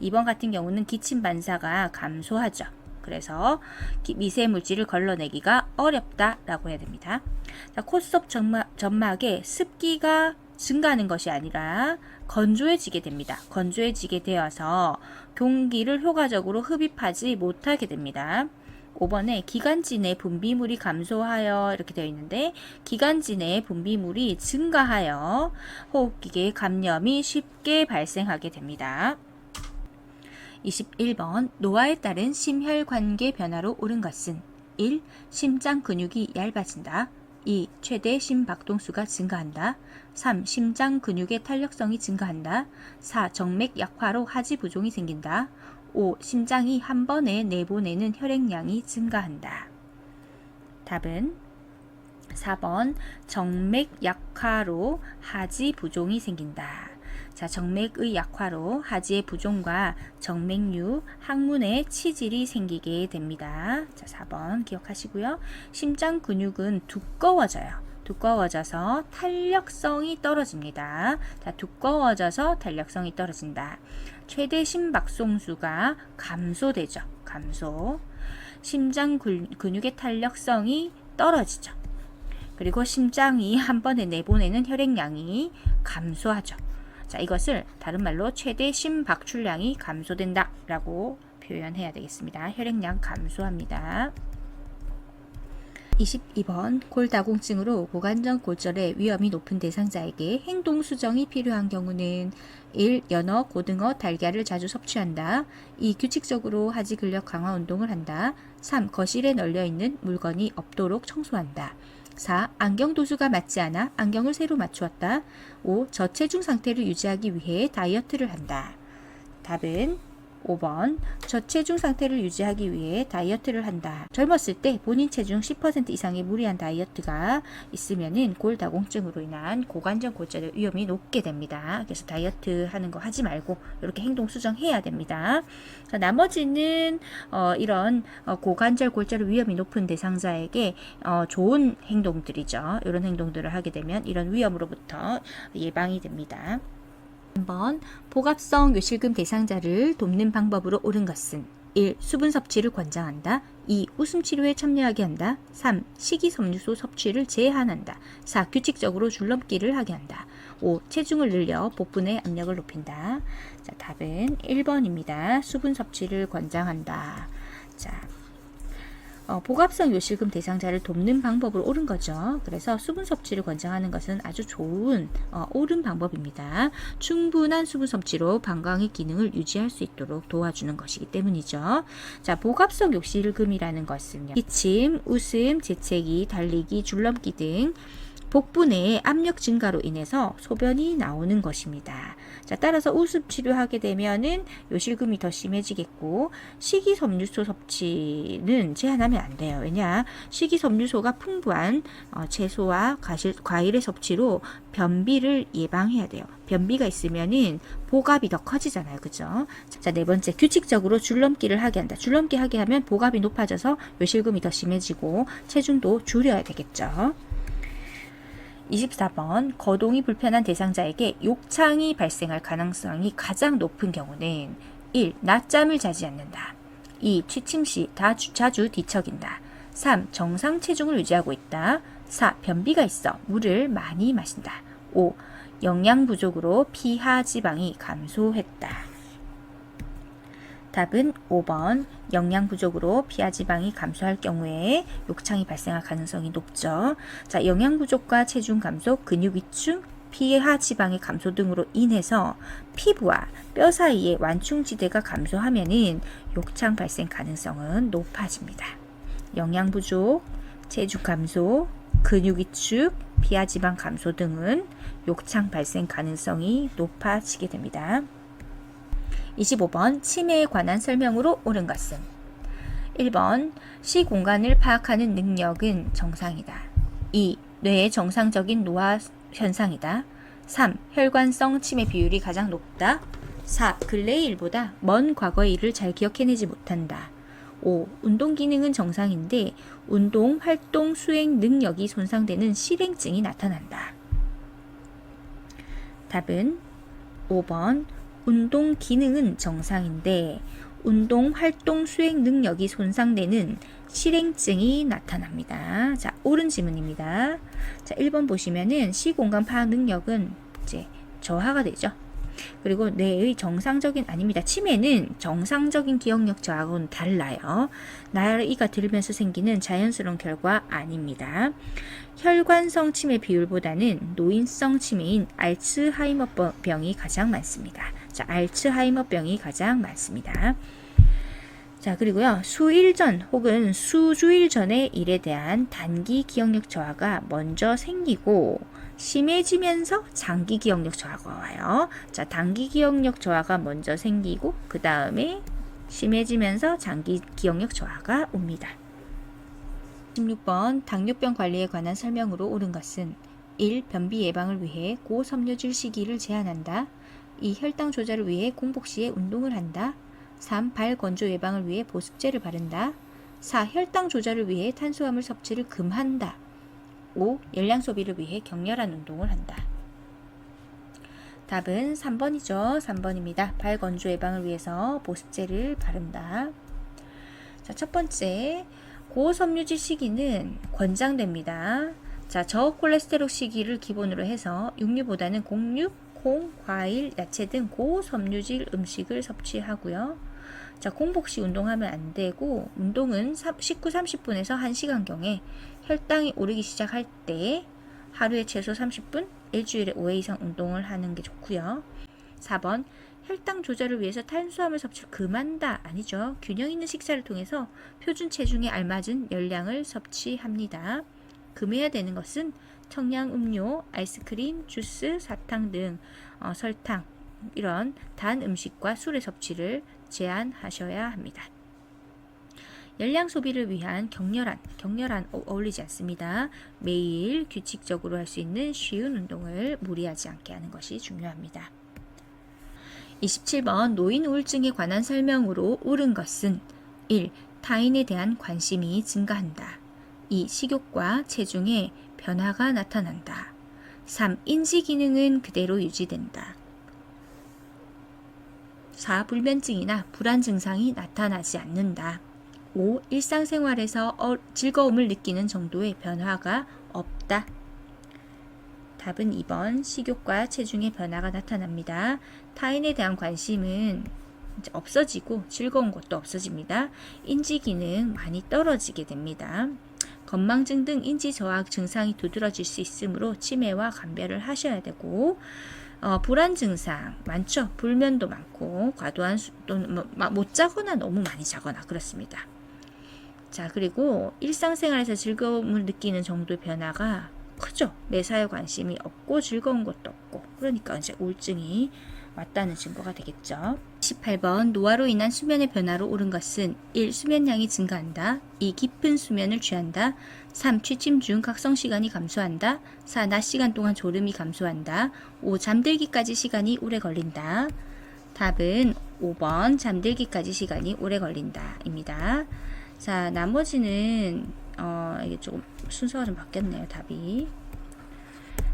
2번 같은 경우는 기침 반사가 감소하죠. 그래서 미세물질을 걸러내기가 어렵다라고 해야 됩니다. 코 속 점막에 습기가 증가하는 것이 아니라 건조해지게 됩니다. 건조해지게 되어서 공기를 효과적으로 흡입하지 못하게 됩니다. 5번에 기관지 내 분비물이 감소하여 이렇게 되어 있는데 기관지 내 분비물이 증가하여 호흡기계 감염이 쉽게 발생하게 됩니다. 21번 노화에 따른 심혈관계 변화로 옳은 것은 1. 심장 근육이 얇아진다. 2. 최대 심박동수가 증가한다. 3. 심장 근육의 탄력성이 증가한다. 4. 정맥 약화로 하지 부종이 생긴다. 5. 심장이 한 번에 내보내는 혈액량이 증가한다. 답은 4번 정맥 약화로 하지 부종이 생긴다. 자, 정맥의 약화로 하지의 부종과 정맥류, 항문에 치질이 생기게 됩니다. 자, 4번 기억하시고요. 심장 근육은 두꺼워져요. 두꺼워져서 탄력성이 떨어집니다. 자, 두꺼워져서 탄력성이 떨어진다. 최대 심박송수가 감소되죠. 감소. 심장 근육의 탄력성이 떨어지죠. 그리고 심장이 한 번에 내보내는 혈액량이 감소하죠. 자, 이것을 다른 말로 최대 심박출량이 감소된다 라고 표현해야 되겠습니다. 혈액량 감소합니다. 22번 골다공증으로 고관절 골절의 위험이 높은 대상자에게 행동 수정이 필요한 경우는 1. 연어, 고등어, 달걀을 자주 섭취한다. 2. 규칙적으로 하지 근력 강화 운동을 한다. 3. 거실에 널려있는 물건이 없도록 청소한다. 4. 안경 도수가 맞지 않아 안경을 새로 맞추었다. 5. 저체중 상태를 유지하기 위해 다이어트를 한다. 답은 5번 저체중 상태를 유지하기 위해 다이어트를 한다. 젊었을 때 본인 체중 10% 이상의 무리한 다이어트가 있으면은 골다공증으로 인한 고관절 골절의 위험이 높게 됩니다. 그래서 다이어트 하는 거 하지 말고 이렇게 행동 수정해야 됩니다. 자, 나머지는 이런 고관절 골절의 위험이 높은 대상자에게 좋은 행동들이죠. 이런 행동들을 하게 되면 이런 위험으로부터 예방이 됩니다. 한번 복압성 요실금 대상자를 돕는 방법으로 옳은 것은 1. 수분 섭취를 권장한다. 2. 웃음 치료에 참여하게 한다. 3. 식이섬유소 섭취를 제한한다. 4. 규칙적으로 줄넘기를 하게 한다. 5. 체중을 늘려 복부의 압력을 높인다. 자, 답은 1번입니다. 수분 섭취를 권장한다. 자, 복압성 요실금 대상자를 돕는 방법으로 옳은 거죠. 그래서 수분 섭취를 권장하는 것은 아주 좋은 옳은 방법입니다. 충분한 수분 섭취로 방광의 기능을 유지할 수 있도록 도와주는 것이기 때문이죠. 자, 복압성 요실금이라는 것은요. 기침, 웃음, 재채기, 달리기, 줄넘기 등 복부 내의 압력 증가로 인해서 소변이 나오는 것입니다. 자, 따라서 웃음 치료하게 되면은 요실금이 더 심해지겠고, 식이섬유소 섭취는 제한하면 안 돼요. 왜냐? 식이섬유소가 풍부한 채소와 과일의 섭취로 변비를 예방해야 돼요. 변비가 있으면은 복압이 더 커지잖아요. 그죠? 자, 네 번째, 규칙적으로 줄넘기를 하게 한다. 줄넘기 하게 하면 복압이 높아져서 요실금이 더 심해지고 체중도 줄여야 되겠죠. 24번 거동이 불편한 대상자에게 욕창이 발생할 가능성이 가장 높은 경우는 1. 낮잠을 자지 않는다. 2. 취침 시 자주 뒤척인다. 3. 정상 체중을 유지하고 있다. 4. 변비가 있어 물을 많이 마신다. 5. 영양 부족으로 피하 지방이 감소했다. 답은 5번 영양 부족으로 피하 지방이 감소할 경우에 욕창이 발생할 가능성이 높죠. 자, 영양 부족과 체중 감소, 근육 위축, 피하 지방의 감소 등으로 인해서 피부와 뼈 사이의 완충지대가 감소하면은 욕창 발생 가능성은 높아집니다. 영양 부족, 체중 감소, 근육 위축, 피하 지방 감소 등은 욕창 발생 가능성이 높아지게 됩니다. 25번 치매에 관한 설명으로 옳은 것은 1번 시공간을 파악하는 능력은 정상이다. 2. 뇌의 정상적인 노화 현상이다. 3. 혈관성 치매 비율이 가장 높다. 4. 근래의 일보다 먼 과거의 일을 잘 기억해내지 못한다. 5. 운동 기능은 정상인데 운동, 활동, 수행 능력이 손상되는 실행증이 나타난다. 답은 5번 운동 기능은 정상인데 운동, 활동, 수행 능력이 손상되는 실행증이 나타납니다. 자, 옳은 지문입니다. 자, 1번 보시면은 시공간 파악 능력은 이제 저하가 되죠. 그리고 뇌의 정상적인 아닙니다. 치매는 정상적인 기억력 저하고는 달라요. 나이가 들면서 생기는 자연스러운 결과 아닙니다. 혈관성 치매 비율보다는 노인성 치매인 알츠하이머병이 가장 많습니다. 자, 알츠하이머병이 가장 많습니다. 자, 그리고요, 수일 전 혹은 수주일 전의 일에 대한 단기 기억력 저하가 먼저 생기고 심해지면서 장기 기억력 저하가 와요. 자, 단기 기억력 저하가 먼저 생기고 그 다음에 심해지면서 장기 기억력 저하가 옵니다. 16번 당뇨병 관리에 관한 설명으로 옳은 것은 1. 변비 예방을 위해 고섬유질 시기를 제한한다. 2. 혈당 조절을 위해 공복 시에 운동을 한다. 3. 발 건조 예방을 위해 보습제를 바른다. 4. 혈당 조절을 위해 탄수화물 섭취를 금한다. 5. 열량 소비를 위해 격렬한 운동을 한다. 답은 3번이죠. 3번입니다. 발 건조 예방을 위해서 보습제를 바른다. 자, 첫 번째, 고섬유질 시기는 권장됩니다. 자, 저콜레스테롤 시기를 기본으로 해서 육류보다는 곡류, 콩, 과일, 야채 등 고섬유질 음식을 섭취하고요. 자, 공복 시 운동하면 안 되고, 운동은 19, 30분에서 1시간경에 혈당이 오르기 시작할 때 하루에 최소 30분, 일주일에 5회 이상 운동을 하는 게 좋고요. 4번, 혈당 조절을 위해서 탄수화물 섭취를 금한다. 아니죠. 균형 있는 식사를 통해서 표준 체중에 알맞은 열량을 섭취합니다. 금해야 되는 것은 청량 음료, 아이스크림, 주스, 사탕 등 설탕, 이런 단 음식과 술의 섭취를 제한하셔야 합니다. 열량 소비를 위한 격렬한 어울리지 않습니다. 매일 규칙적으로 할 수 있는 쉬운 운동을 무리하지 않게 하는 것이 중요합니다. 27번 노인 우울증에 관한 설명으로 옳은 것은 1. 타인에 대한 관심이 증가한다. 2. 식욕과 체중에 변화가 나타난다. 3. 인지 기능은 그대로 유지된다. 4. 불면증이나 불안 증상이 나타나지 않는다. 5. 일상생활에서 즐거움을 느끼는 정도의 변화가 없다. 답은 2번 식욕과 체중의 변화가 나타납니다. 타인에 대한 관심은 이제 없어지고 즐거운 것도 없어집니다. 인지 기능 많이 떨어지게 됩니다. 건망증 등 인지 저하 증상이 두드러질 수 있으므로 치매와 감별을 하셔야 되고, 불안 증상 많죠. 불면도 많고 과도한 또는 못 자거나 너무 많이 자거나 그렇습니다. 자, 그리고 일상생활에서 즐거움을 느끼는 정도의 변화가 크죠. 매사에 관심이 없고 즐거운 것도 없고, 그러니까 이제 우울증이 왔다는 증거가 되겠죠. 18번 노화로 인한 수면의 변화로 옳은 것은 1. 수면량이 증가한다. 2. 깊은 수면을 취한다. 3. 취침 중 각성 시간이 감소한다. 4. 낮 시간 동안 졸음이 감소한다. 5. 잠들기까지 시간이 오래 걸린다. 답은 5번 잠들기까지 시간이 오래 걸린다 입니다. 자, 나머지는 이게 조금 순서가 좀 바뀌었네요. 답이.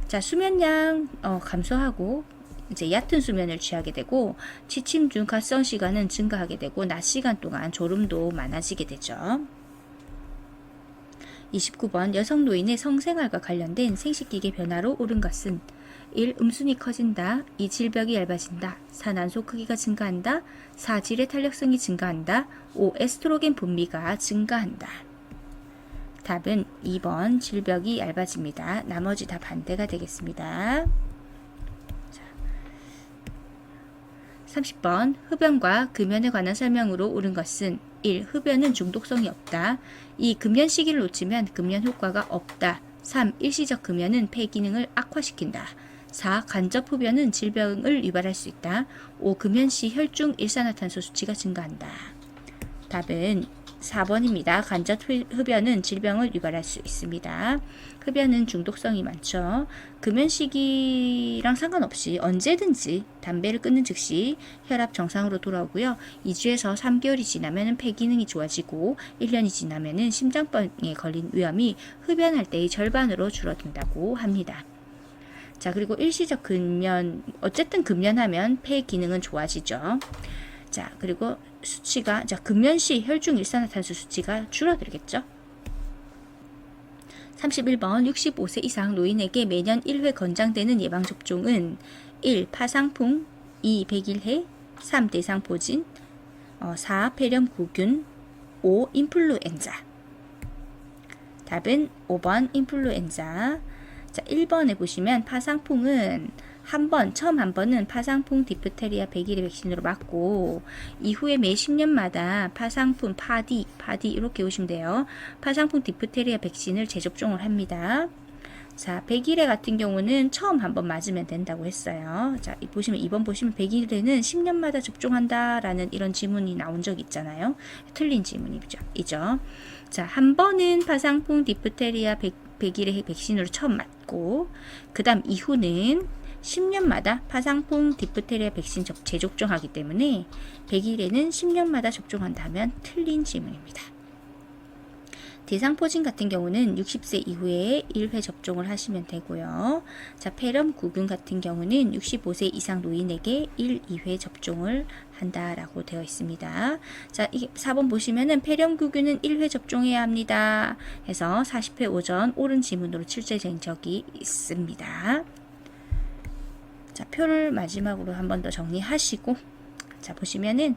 자, 수면량 감소하고 이제 얕은 수면을 취하게 되고, 취침 중 각성 시간은 증가하게 되고, 낮 시간 동안 졸음도 많아지게 되죠. 29번 여성 노인의 성생활과 관련된 생식기계 변화로 옳은 것은 1. 음순이 커진다. 2. 질벽이 얇아진다. 4. 난소 크기가 증가한다. 4. 질의 탄력성이 증가한다. 5. 에스트로겐 분비가 증가한다. 답은 2번 질벽이 얇아집니다. 나머지 다 반대가 되겠습니다. 30번 흡연과 금연에 관한 설명으로 옳은 것은 1. 흡연은 중독성이 없다. 2. 금연 시기를 놓치면 금연 효과가 없다. 3. 일시적 금연은 폐 기능을 악화시킨다. 4. 간접 흡연은 질병을 유발할 수 있다. 5. 금연 시 혈중 일산화탄소 수치가 증가한다. 답은 4번입니다. 간접 흡연은 질병을 유발할 수 있습니다. 흡연은 중독성이 많죠. 금연 시기랑 상관없이 언제든지 담배를 끊는 즉시 혈압 정상으로 돌아오고요. 2주에서 3개월이 지나면 폐 기능이 좋아지고 1년이 지나면 심장병에 걸린 위험이 흡연할 때의 절반으로 줄어든다고 합니다. 자, 그리고 일시적 금연, 어쨌든 금연하면 폐 기능은 좋아지죠. 자, 그리고 수치가, 자, 금연 시 혈중 일산화탄소 수치가 줄어들겠죠. 31번 65세 이상 노인에게 매년 1회 권장되는 예방접종은 1. 파상풍, 2. 백일해, 3. 대상포진, 4. 폐렴구균, 5. 인플루엔자. 답은 5번 인플루엔자. 자, 1번에 보시면 파상풍은 처음 한 번은 파상풍 디프테리아 백일의 백신으로 맞고, 이후에 매 10년마다 파상풍 파디 이렇게 오시면 돼요. 파상풍 디프테리아 백신을 재접종을 합니다. 자, 백일해 같은 경우는 처음 한 번 맞으면 된다고 했어요. 자, 보시면 2번 보시면 백일해는 10년마다 접종한다라는 이런 지문이 나온 적 있잖아요. 틀린 지문이죠. 자, 한 번은 파상풍 디프테리아 백일해 백신으로 처음 맞고, 그 다음 이후는 10년마다 파상풍 디프테리아 백신 재접종하기 때문에 백일에는 10년마다 접종한다면 틀린 질문입니다. 대상포진 같은 경우는 60세 이후에 1회 접종을 하시면 되고요. 자, 폐렴구균 같은 경우는 65세 이상 노인에게 1, 2회 접종을 한다라고 되어 있습니다. 자, 이 4번 보시면은 폐렴구균은 1회 접종해야 합니다. 해서 40회 오전 옳은 지문으로 출제된 적이 있습니다. 자, 표를 마지막으로 한 번 더 정리하시고, 자, 보시면은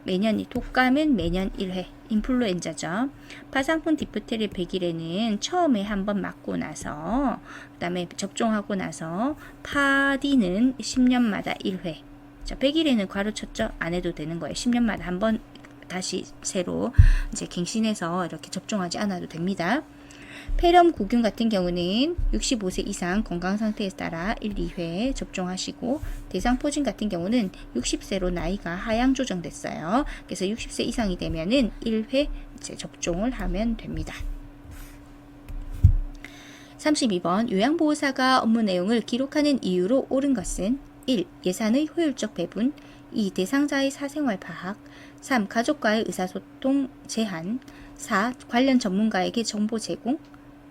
매년 독감은 매년 1회, 인플루엔자죠. 파상풍 디프테리 100일에는 처음에 한번 맞고 나서 그 다음에 접종하고 나서 파디는 10년마다 1회. 자, 100일에는 괄호쳤죠. 안 해도 되는 거예요. 10년마다 한번 다시 새로 이제 갱신해서 이렇게 접종하지 않아도 됩니다. 폐렴구균 같은 경우는 65세 이상 건강 상태에 따라 1, 2회 접종하시고, 대상포진 같은 경우는 60세로 나이가 하향 조정됐어요. 그래서 60세 이상이 되면은 1회 이제 접종을 하면 됩니다. 32번 요양보호사가 업무 내용을 기록하는 이유로 옳은 것은 1. 예산의 효율적 배분, 2. 대상자의 사생활 파악, 3. 가족과의 의사소통 제한, 4. 관련 전문가에게 정보 제공,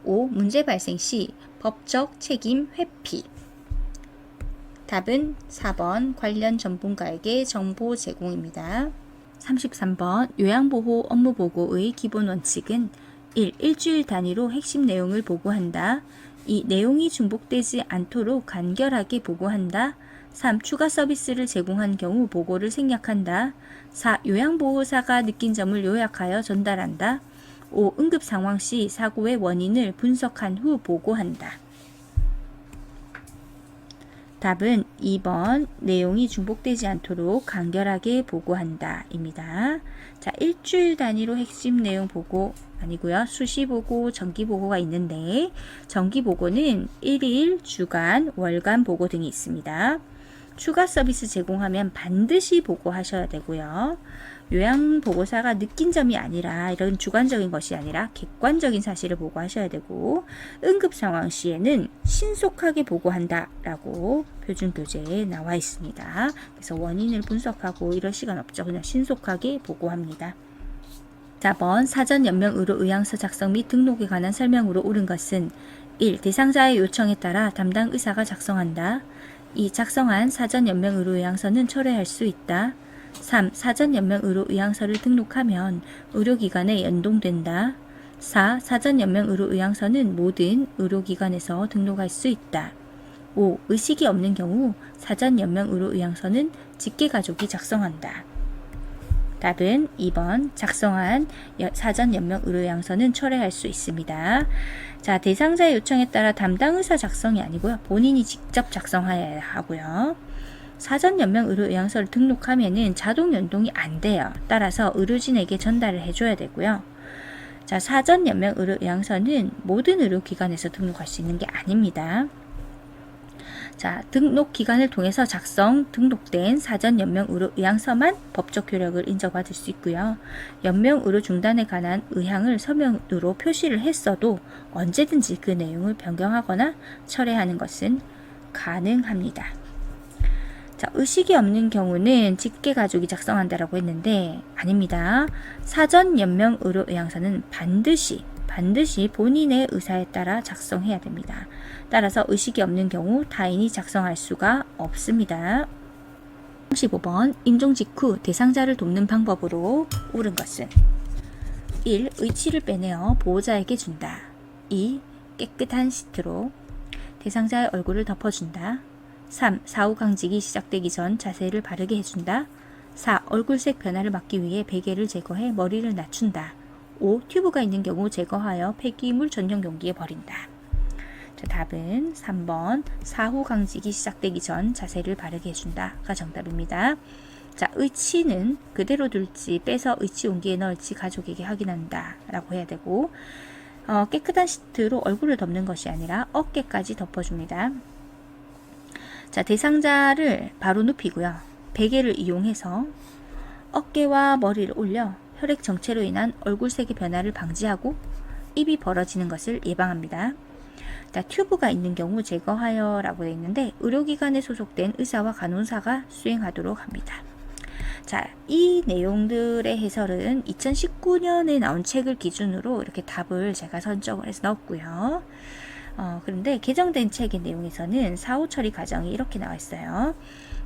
5. 문제 발생 시 법적 책임 회피. 답은 4번 관련 전문가에게 정보 제공입니다. 33번 요양보호 업무보고의 기본 원칙은 1. 일주일 단위로 핵심 내용을 보고한다. 2. 내용이 중복되지 않도록 간결하게 보고한다. 3. 추가 서비스를 제공한 경우 보고를 생략한다. 4. 요양보호사가 느낀 점을 요약하여 전달한다. 5. 응급 상황 시 사고의 원인을 분석한 후 보고한다. 답은 2번 내용이 중복되지 않도록 간결하게 보고한다 입니다. 자, 일주일 단위로 핵심 내용 보고 아니고요. 수시 보고, 정기 보고가 있는데 정기 보고는 1일, 주간, 월간 보고 등이 있습니다. 추가 서비스 제공하면 반드시 보고하셔야 되고요. 요양보호사가 느낀 점이 아니라 이런 주관적인 것이 아니라 객관적인 사실을 보고하셔야 되고, 응급 상황 시에는 신속하게 보고한다 라고 표준교재에 나와 있습니다. 그래서 원인을 분석하고 이럴 시간 없죠. 그냥 신속하게 보고합니다. 4번 사전 연명 의료 의향서 작성 및 등록에 관한 설명으로 옳은 것은 1. 대상자의 요청에 따라 담당 의사가 작성한다. 2. 작성한 사전 연명 의료 의향서는 철회할 수 있다. 3. 사전 연명 의료 의향서를 등록하면 의료기관에 연동된다. 4. 사전 연명 의료 의향서는 모든 의료기관에서 등록할 수 있다. 5. 의식이 없는 경우 사전 연명 의료 의향서는 직계가족이 작성한다. 답은 2번 작성한 사전 연명 의료 의향서는 철회할 수 있습니다. 자, 대상자의 요청에 따라 담당 의사 작성이 아니고요. 본인이 직접 작성해야 하고요. 사전 연명 의료 의향서를 등록하면은 자동 연동이 안 돼요. 따라서 의료진에게 전달을 해줘야 되고요. 자, 사전 연명 의료 의향서는 모든 의료기관에서 등록할 수 있는 게 아닙니다. 자, 등록 기관을 통해서 등록된 사전 연명 의료 의향서만 법적 효력을 인정받을 수 있고요. 연명 의료 중단에 관한 의향을 서면으로 표시를 했어도 언제든지 그 내용을 변경하거나 철회하는 것은 가능합니다. 자, 의식이 없는 경우는 직계가족이 작성한다라고 했는데 아닙니다. 사전 연명 의료 의향서는 반드시 본인의 의사에 따라 작성해야 됩니다. 따라서 의식이 없는 경우 타인이 작성할 수가 없습니다. 35번 임종 직후 대상자를 돕는 방법으로 옳은 것은 1. 의치를 빼내어 보호자에게 준다. 2. 깨끗한 시트로 대상자의 얼굴을 덮어준다. 3. 사후 강직이 시작되기 전 자세를 바르게 해준다. 4. 얼굴색 변화를 막기 위해 베개를 제거해 머리를 낮춘다. 5. 튜브가 있는 경우 제거하여 폐기물 전용 용기에 버린다. 자, 답은 3번 사후 강직이 시작되기 전 자세를 바르게 해준다가 정답입니다. 자, 의치는 그대로 둘지 빼서 의치 용기에 넣을지 가족에게 확인한다 라고 해야 되고, 깨끗한 시트로 얼굴을 덮는 것이 아니라 어깨까지 덮어줍니다. 자, 대상자를 바로 눕히고요. 베개를 이용해서 어깨와 머리를 올려 혈액 정체로 인한 얼굴색의 변화를 방지하고 입이 벌어지는 것을 예방합니다. 자, 튜브가 있는 경우 제거하여 라고 되어 있는데 의료기관에 소속된 의사와 간호사가 수행하도록 합니다. 자, 이 내용들의 해설은 2019년에 나온 책을 기준으로 이렇게 답을 제가 선정을 해서 넣었고요. 그런데 개정된 책의 내용에서는 사후 처리 과정이 이렇게 나와 있어요.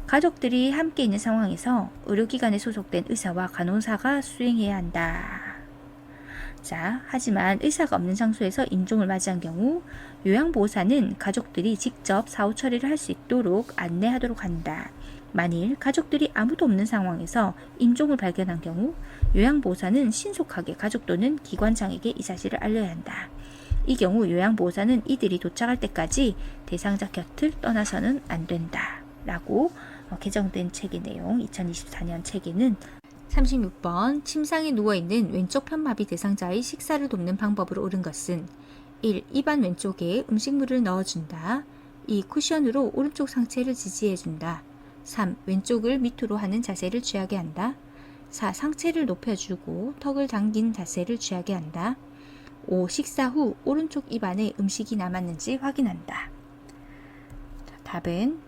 가족들이 함께 있는 상황에서 의료기관에 소속된 의사와 간호사가 수행해야 한다. 자, 하지만 의사가 없는 장소에서 임종을 맞이한 경우 요양보호사는 가족들이 직접 사후 처리를 할 수 있도록 안내하도록 한다. 만일 가족들이 아무도 없는 상황에서 임종을 발견한 경우 요양보호사는 신속하게 가족 또는 기관장에게 이 사실을 알려야 한다. 이 경우 요양보호사는 이들이 도착할 때까지 대상자 곁을 떠나서는 안 된다. 라고 개정된 책의 내용 2024년 책에는 36번 침상에 누워있는 왼쪽 편마비 대상자의 식사를 돕는 방법으로 옳은 것은 1. 입안 왼쪽에 음식물을 넣어준다. 2. 쿠션으로 오른쪽 상체를 지지해준다. 3. 왼쪽을 밑으로 하는 자세를 취하게 한다. 4. 상체를 높여주고 턱을 당긴 자세를 취하게 한다. 5. 식사 후 오른쪽 입안에 음식이 남았는지 확인한다. 자, 답은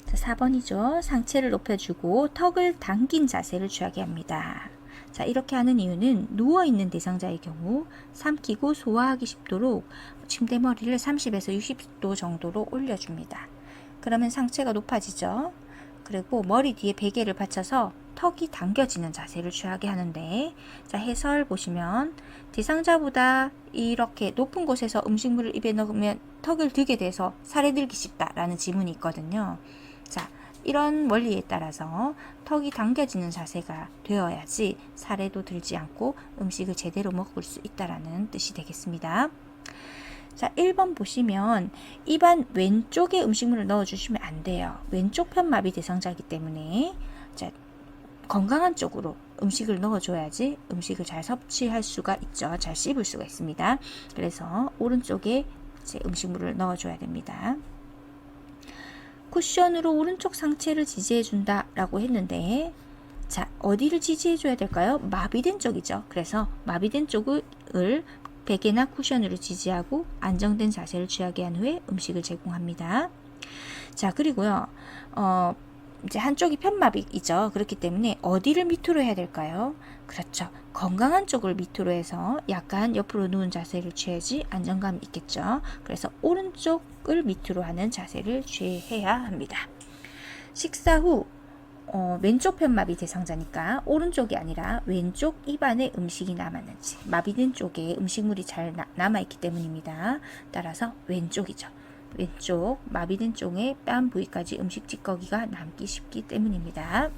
4번이죠. 상체를 높여주고 턱을 당긴 자세를 취하게 합니다. 자, 이렇게 하는 이유는 누워있는 대상자의 경우 삼키고 소화하기 쉽도록 침대 머리를 30에서 60도 정도로 올려줍니다. 그러면 상체가 높아지죠. 그리고 머리 뒤에 베개를 받쳐서 턱이 당겨지는 자세를 취하게 하는데, 자, 해설 보시면 대상자보다 이렇게 높은 곳에서 음식물을 입에 넣으면 턱을 들게 돼서 살에 들기 쉽다라는 지문이 있거든요. 자, 이런 원리에 따라서 턱이 당겨지는 자세가 되어야지 살에도 들지 않고 음식을 제대로 먹을 수 있다라는 뜻이 되겠습니다. 자, 1번 보시면 입안 왼쪽에 음식물을 넣어주시면 안 돼요. 왼쪽 편마비 대상자이기 때문에 자, 건강한 쪽으로 음식을 넣어줘야지 음식을 잘 섭취할 수가 있죠. 잘 씹을 수가 있습니다. 그래서 오른쪽에 이제 음식물을 넣어줘야 됩니다. 쿠션으로 오른쪽 상체를 지지해준다 라고 했는데, 자, 어디를 지지해줘야 될까요? 마비된 쪽이죠. 그래서 마비된 쪽을 베개나 쿠션으로 지지하고 안정된 자세를 취하게 한 후에 음식을 제공합니다. 자, 그리고요, 이제 한쪽이 편마비이죠. 그렇기 때문에 어디를 밑으로 해야 될까요? 그렇죠. 건강한 쪽을 밑으로 해서 약간 옆으로 누운 자세를 취해야지 안정감이 있겠죠. 그래서 오른쪽을 밑으로 하는 자세를 취해야 합니다. 식사 후 왼쪽 편마비 대상자니까 오른쪽이 아니라 왼쪽 입안에 음식이 남았는지, 마비된 쪽에 음식물이 잘 남아있기 때문입니다. 따라서 왼쪽이죠. 왼쪽 마비된 쪽에 뺨 부위까지 음식 찌꺼기가 남기 쉽기 때문입니다.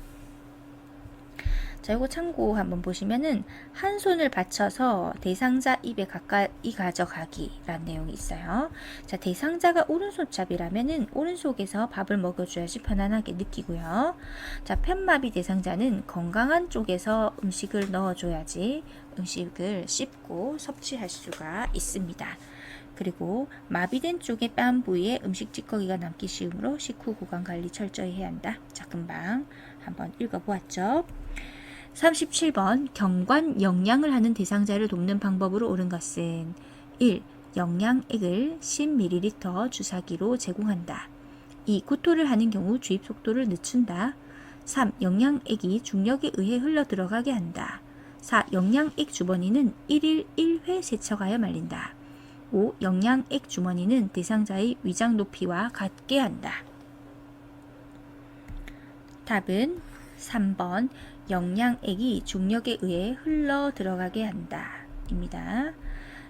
자, 이거 참고 한번 보시면은 한 손을 받쳐서 대상자 입에 가까이 가져가기 라는 내용이 있어요. 자, 대상자가 오른손잡이라면은 오른손에서 밥을 먹여줘야지 편안하게 느끼고요. 자, 편마비 대상자는 건강한 쪽에서 음식을 넣어줘야지 음식을 씹고 섭취할 수가 있습니다. 그리고 마비된 쪽의 뺨 부위에 음식 찌꺼기가 남기 쉬우므로 식후 구강 관리 철저히 해야 한다. 자, 금방 한번 읽어보았죠. 37번 경관 영양을 하는 대상자를 돕는 방법으로 옳은 것은 1. 영양액을 10ml 주사기로 제공한다. 2. 구토를 하는 경우 주입 속도를 늦춘다. 3. 영양액이 중력에 의해 흘러 들어가게 한다. 4. 영양액 주머니는 1일 1회 세척하여 말린다. 5. 영양액 주머니는 대상자의 위장 높이와 같게 한다. 답은 3번 영양액이 중력에 의해 흘러 들어가게 한다 입니다.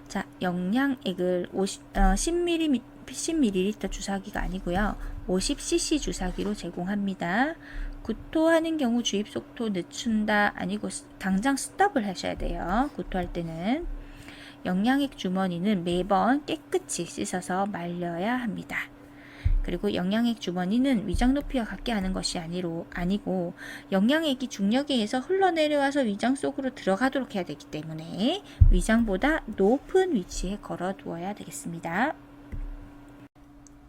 자, 영양액을 10ml 주사기가 아니고요, 50cc 주사기로 제공합니다. 구토하는 경우 주입 속도 늦춘다 아니고 당장 스톱을 하셔야 돼요. 구토할 때는. 영양액 주머니는 매번 깨끗이 씻어서 말려야 합니다. 그리고 영양액 주머니는 위장 높이와 같게 하는 것이 아니고 영양액이 중력에 의해서 흘러내려와서 위장 속으로 들어가도록 해야 되기 때문에 위장보다 높은 위치에 걸어 두어야 되겠습니다.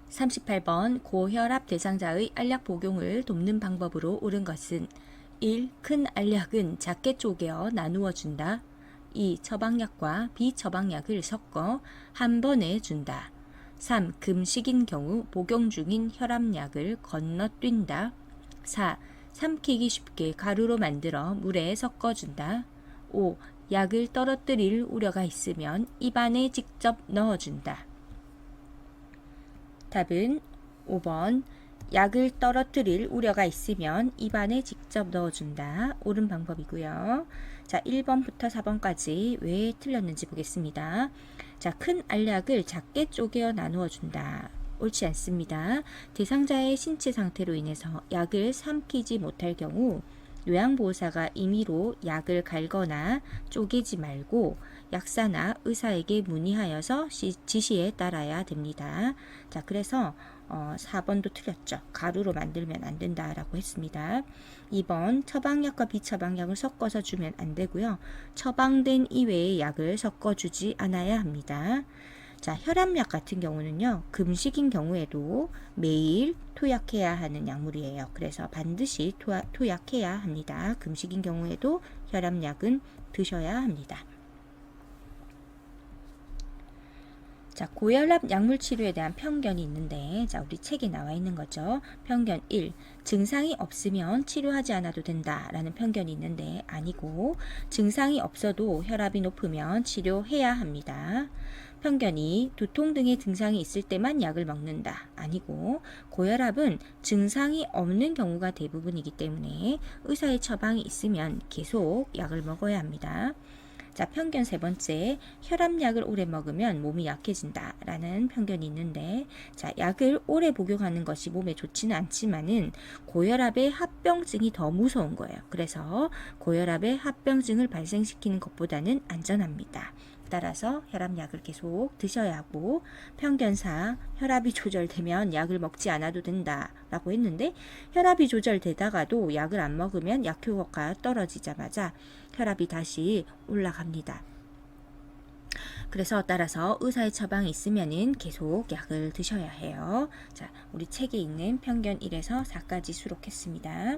38번 고혈압 대상자의 알약 복용을 돕는 방법으로 옳은 것은 1. 큰 알약은 작게 쪼개어 나누어 준다. 2. 처방약과 비처방약을 섞어 한 번에 준다. 3. 금식인 경우 복용 중인 혈압약을 건너뛴다. 4. 삼키기 쉽게 가루로 만들어 물에 섞어준다. 5. 약을 떨어뜨릴 우려가 있으면 입안에 직접 넣어준다. 답은 5번. 약을 떨어뜨릴 우려가 있으면 입안에 직접 넣어준다. 옳은 방법이고요. 자, 1번부터 4번까지 왜 틀렸는지 보겠습니다. 자, 큰 알약을 작게 쪼개어 나누어 준다. 옳지 않습니다. 대상자의 신체 상태로 인해서 약을 삼키지 못할 경우 요양보호사가 임의로 약을 갈거나 쪼개지 말고 약사나 의사에게 문의하여서 지시에 따라야 됩니다. 자, 그래서 4번도 틀렸죠. 가루로 만들면 안 된다라고 했습니다. 2번 처방약과 비처방약을 섞어서 주면 안 되고요. 처방된 이외의 약을 섞어주지 않아야 합니다. 자, 혈압약 같은 경우는요, 금식인 경우에도 매일 토약해야 하는 약물이에요. 그래서 반드시 토약해야 합니다. 금식인 경우에도 혈압약은 드셔야 합니다. 자, 고혈압 약물 치료에 대한 편견이 있는데, 자, 우리 책에 나와 있는 거죠. 편견 1. 증상이 없으면 치료하지 않아도 된다라는 편견이 있는데 아니고, 증상이 없어도 혈압이 높으면 치료해야 합니다. 편견 2. 두통 등의 증상이 있을 때만 약을 먹는다. 아니고, 고혈압은 증상이 없는 경우가 대부분이기 때문에 의사의 처방이 있으면 계속 약을 먹어야 합니다. 자, 편견 3번째, 혈압약을 오래 먹으면 몸이 약해진다 라는 편견이 있는데, 자, 약을 오래 복용하는 것이 몸에 좋지는 않지만은 고혈압의 합병증이 더 무서운 거예요. 그래서 고혈압의 합병증을 발생시키는 것보다는 안전합니다. 따라서 혈압약을 계속 드셔야 하고, 편견 4, 혈압이 조절되면 약을 먹지 않아도 된다 라고 했는데, 혈압이 조절되다가도 약을 안 먹으면 약 효과가 떨어지자마자 혈압이 다시 올라갑니다. 그래서 따라서 의사의 처방이 있으면은 계속 약을 드셔야 해요. 자, 우리 책에 있는 편견 1에서 4까지 수록했습니다.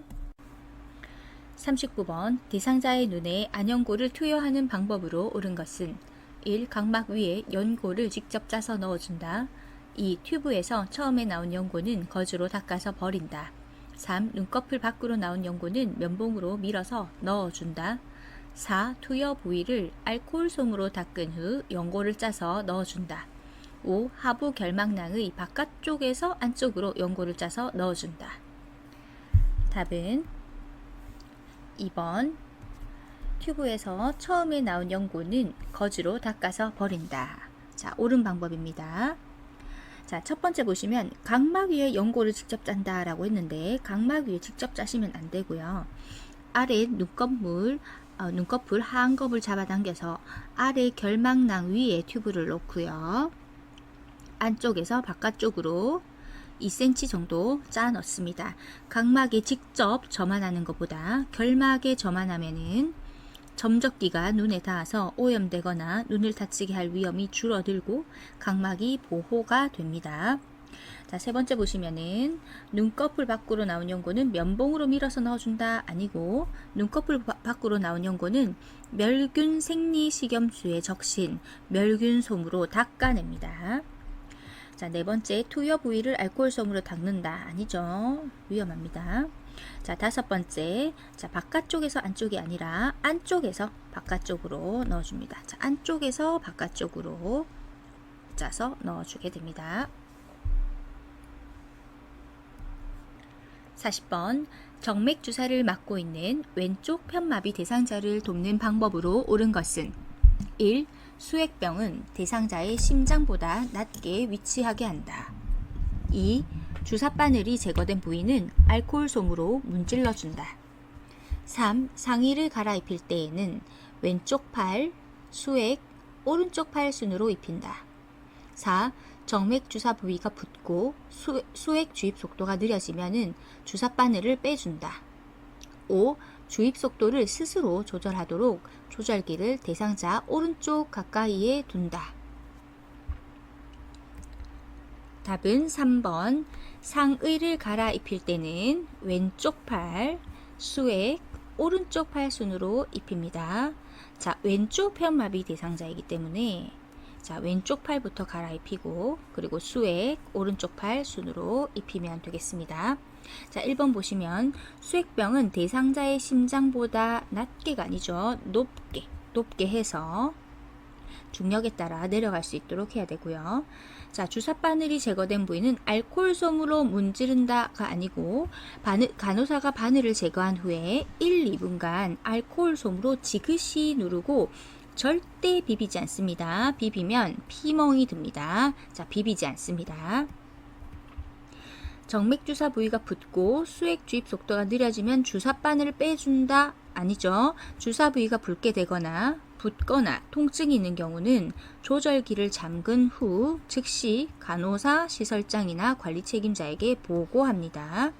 39번 대상자의 눈에 안연고를 투여하는 방법으로 옳은 것은 1. 각막 위에 연고를 직접 짜서 넣어준다. 2. 튜브에서 처음에 나온 연고는 거즈로 닦아서 버린다. 3. 눈꺼풀 밖으로 나온 연고는 면봉으로 밀어서 넣어준다. 4. 투여 부위를 알코올솜으로 닦은 후 연고를 짜서 넣어준다. 5. 하부 결막낭의 바깥쪽에서 안쪽으로 연고를 짜서 넣어준다. 답은 2번. 튜브에서 처음에 나온 연고는 거즈로 닦아서 버린다. 자, 옳은 방법입니다. 자, 첫 번째 보시면 각막 위에 연고를 직접 짠다 라고 했는데, 각막 위에 직접 짜시면 안 되고요. 아래 눈꺼풀 한 겹을 잡아당겨서 아래 결막낭 위에 튜브를 놓고요. 안쪽에서 바깥쪽으로 2cm 정도 짜 넣습니다. 각막에 직접 점안하는 것보다 결막에 점안하면은 점적기가 눈에 닿아서 오염되거나 눈을 다치게 할 위험이 줄어들고 각막이 보호가 됩니다. 자, 세 번째 보시면은 눈꺼풀 밖으로 나온 연고는 면봉으로 밀어서 넣어준다 아니고, 눈꺼풀 밖으로 나온 연고는 멸균 생리식염수에 적신 멸균솜으로 닦아냅니다. 자, 네 번째 투여 부위를 알코올솜으로 닦는다 아니죠. 위험합니다. 자, 다섯 번째, 자, 바깥쪽에서 안쪽이 아니라 안쪽에서 바깥쪽으로 넣어줍니다. 자, 안쪽에서 바깥쪽으로 짜서 넣어주게 됩니다. 40번 정맥 주사를 맞고 있는 왼쪽 편마비 대상자를 돕는 방법으로 옳은 것은 1. 수액병은 대상자의 심장보다 낮게 위치하게 한다. 2. 주사바늘이 제거된 부위는 알코올솜으로 문질러준다. 3. 상의를 갈아입힐 때에는 왼쪽 팔, 수액, 오른쪽 팔 순으로 입힌다. 4. 정맥 주사 부위가 붓고 수액 주입 속도가 느려지면은 주사바늘을 빼준다. 5. 주입 속도를 스스로 조절하도록 조절기를 대상자 오른쪽 가까이에 둔다. 답은 3번. 상의를 갈아입힐 때는 왼쪽 팔, 수액, 오른쪽 팔 순으로 입힙니다. 자, 왼쪽 편마비 대상자이기 때문에, 자, 자, 왼쪽 팔부터 갈아입히고 그리고 수액 오른쪽 팔 순으로 입히면 되겠습니다. 자, 1번 보시면 수액병은 대상자의 심장보다 낮게가 아니죠. 높게 해서 중력에 따라 내려갈 수 있도록 해야 되고요. 자, 주사 바늘이 제거된 부위는 알코올솜으로 문지른다가 아니고 간호사가 바늘을 제거한 후에 1, 2분간 알코올솜으로 지그시 누르고 절대 비비지 않습니다. 비비면 피멍이 듭니다. 자, 비비지 않습니다. 정맥주사 부위가 붓고 수액 주입 속도가 느려지면 주사 바늘을 빼준다 아니죠. 주사 부위가 붓게 되거나 붓거나 통증이 있는 경우는 조절기를 잠근 후 즉시 간호사, 시설장이나 관리 책임자에게 보고합니다.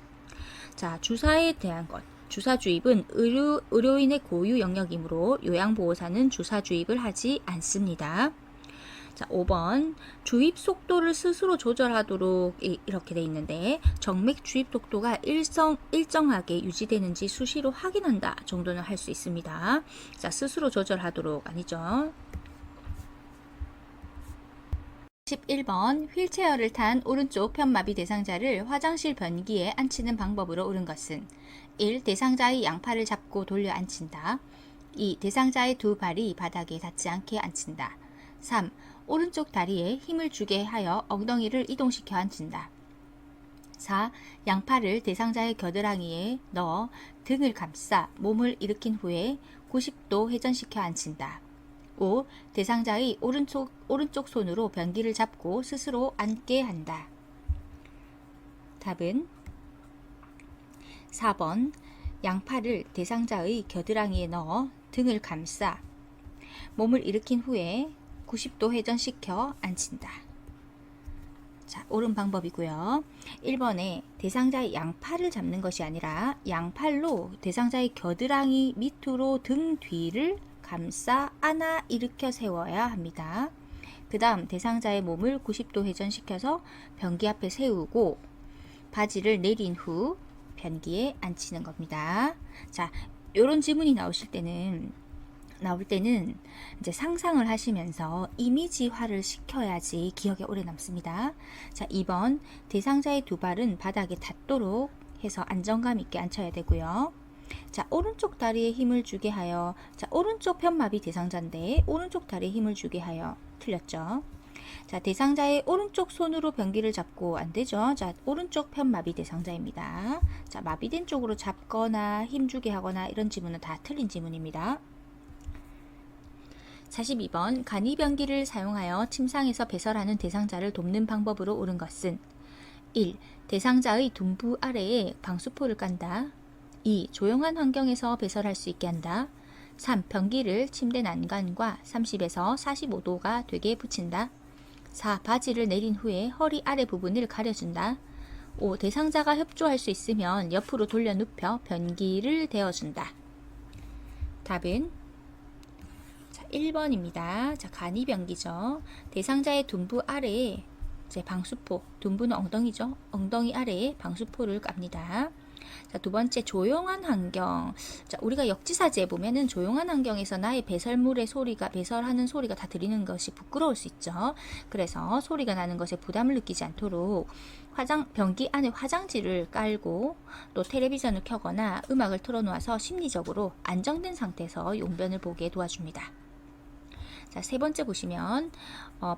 자, 주사에 대한 것. 주사 주입은 의료인의 고유 영역이므로 요양보호사는 주사 주입을 하지 않습니다. 자, 5번 주입 속도를 스스로 조절하도록 이렇게 돼 있는데 정맥 주입 속도가 일정하게 유지되는지 수시로 확인한다 정도는 할 수 있습니다. 자, 스스로 조절하도록 아니죠. 11번 휠체어를 탄 오른쪽 편마비 대상자를 화장실 변기에 앉히는 방법으로 옳은 것은 1. 대상자의 양팔을 잡고 돌려 앉힌다. 2. 대상자의 두 발이 바닥에 닿지 않게 앉힌다. 3. 오른쪽 다리에 힘을 주게 하여 엉덩이를 이동시켜 앉힌다. 4. 양팔을 대상자의 겨드랑이에 넣어 등을 감싸 몸을 일으킨 후에 90도 회전시켜 앉힌다. 5. 대상자의 오른쪽 손으로 변기를 잡고 스스로 앉게 한다. 답은 4번 양팔을 대상자의 겨드랑이에 넣어 등을 감싸 몸을 일으킨 후에 90도 회전시켜 앉힌다. 자, 옳은 방법이고요. 1번에 대상자의 양팔을 잡는 것이 아니라 양팔로 대상자의 겨드랑이 밑으로 등 뒤를 감싸 안아 일으켜 세워야 합니다. 그 다음 대상자의 몸을 90도 회전시켜서 변기 앞에 세우고 바지를 내린 후 변기에 앉히는 겁니다. 자, 이런 지문이 나올 때는 이제 상상을 하시면서 이미지화를 시켜야지 기억에 오래 남습니다. 자, 2번 대상자의 두 발은 바닥에 닿도록 해서 안정감 있게 앉혀야 되고요. 자, 오른쪽 다리에 힘을 주게 하여, 자, 오른쪽 편마비 대상자인데 오른쪽 다리에 힘을 주게 하여 틀렸죠. 자, 대상자의 오른쪽 손으로 변기를 잡고 안 되죠. 자, 오른쪽 편마비 대상자입니다. 자, 마비된 쪽으로 잡거나 힘주게 하거나 이런 지문은 다 틀린 지문입니다. 42번 간이변기를 사용하여 침상에서 배설하는 대상자를 돕는 방법으로 옳은 것은 1. 대상자의 둔부 아래에 방수포를 깐다. 2. 조용한 환경에서 배설할 수 있게 한다. 3. 변기를 침대 난간과 30에서 45도가 되게 붙인다. 4. 바지를 내린 후에 허리 아래 부분을 가려준다. 5. 대상자가 협조할 수 있으면 옆으로 돌려 눕혀 변기를 대어준다. 답은 1번입니다. 자, 간이변기죠. 대상자의 둔부 아래에 이제 방수포, 둔부는 엉덩이죠. 엉덩이 아래에 방수포를 깝니다. 자, 두 번째 조용한 환경. 자, 우리가 역지사지에 보면은 조용한 환경에서 나의 배설물의 소리가, 배설하는 소리가 다 들리는 것이 부끄러울 수 있죠. 그래서 소리가 나는 것에 부담을 느끼지 않도록 변기 안에 화장지를 깔고 또 텔레비전을 켜거나 음악을 틀어놓아서 심리적으로 안정된 상태에서 용변을 보게 도와줍니다. 자, 세 번째 보시면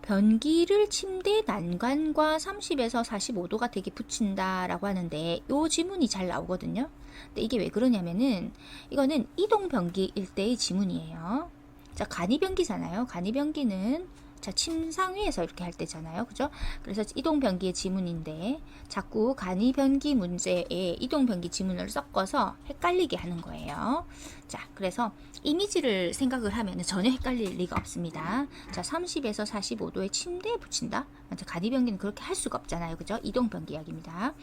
변기를 침대 난간과 30에서 45도가 되게 붙인다 라고 하는데 이 지문이 잘 나오거든요. 근데 이게 왜 그러냐면은 이거는 이동 변기일 때의 지문이에요. 자, 간이변기잖아요. 간이변기는 자, 침상 위에서 이렇게 할 때잖아요. 그죠? 그래서 이동 변기의 지문인데 자꾸 간이변기 문제에 이동 변기 지문을 섞어서 헷갈리게 하는 거예요. 자, 그래서 이미지를 생각을 하면 전혀 헷갈릴 리가 없습니다. 자, 30에서 45도의 침대에 붙인다? 간이변기는 그렇게 할 수가 없잖아요. 그죠? 이동 변기 이야기입니다.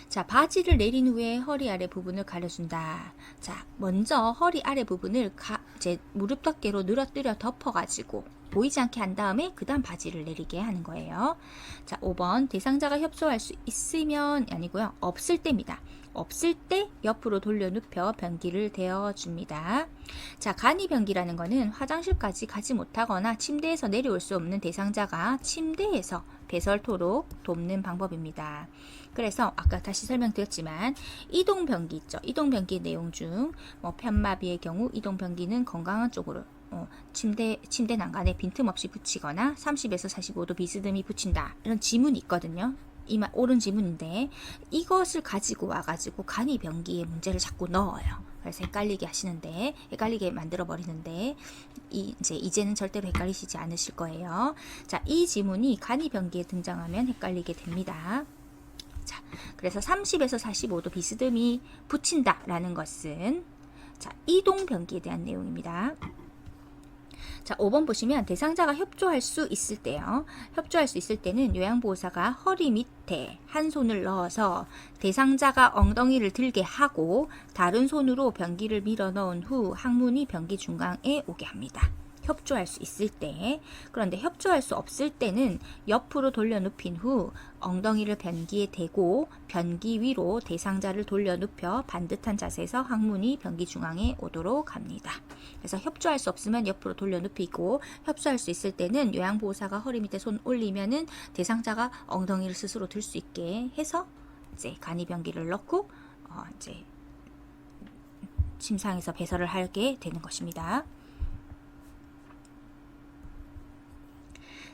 자, 바지를 내린 후에 허리 아래 부분을 가려준다. 자, 먼저 허리 아래 부분을 이제 무릎 덮개로 늘어뜨려 덮어가지고 보이지 않게 한 다음에 그 다음 바지를 내리게 하는 거예요. 자, 5번 대상자가 협조할 수 있으면 아니고요. 없을 때입니다. 없을 때 옆으로 돌려 눕혀 변기를 대어줍니다. 자, 간이 변기라는 것은 화장실까지 가지 못하거나 침대에서 내려올 수 없는 대상자가 침대에서 배설토록 돕는 방법입니다. 그래서 아까 다시 설명드렸지만 이동변기 있죠. 이동변기 내용 중 편마비의 경우 이동변기는 건강한 쪽으로 침대 난간에 빈틈없이 붙이거나 30에서 45도 비스듬히 붙인다. 이런 지문이 있거든요. 옳은 지문인데 이것을 가지고 와가지고 간이 변기에 문제를 자꾸 넣어요. 그래서 헷갈리게 만들어 버리는데 이제는 절대로 헷갈리시지 않으실 거예요. 자, 이 지문이 간이 변기에 등장하면 헷갈리게 됩니다. 자, 그래서 30에서 45도 비스듬히 붙인다라는 것은 자, 이동 변기에 대한 내용입니다. 자, 5번 보시면 대상자가 협조할 수 있을 때요. 협조할 수 있을 때는 요양보호사가 허리 밑에 한 손을 넣어서 대상자가 엉덩이를 들게 하고 다른 손으로 변기를 밀어 넣은 후 항문이 변기 중앙에 오게 합니다. 협조할 수 있을 때. 그런데 협조할 수 없을 때는 옆으로 돌려 눕힌 후 엉덩이를 변기에 대고 변기 위로 대상자를 돌려 눕혀 반듯한 자세에서 항문이 변기 중앙에 오도록 합니다. 그래서 협조할 수 없으면 옆으로 돌려 눕히고 협조할 수 있을 때는 요양보호사가 허리 밑에 손 올리면은 대상자가 엉덩이를 스스로 들 수 있게 해서 이제 간이 변기를 넣고 이제 침상에서 배설을 하게 되는 것입니다.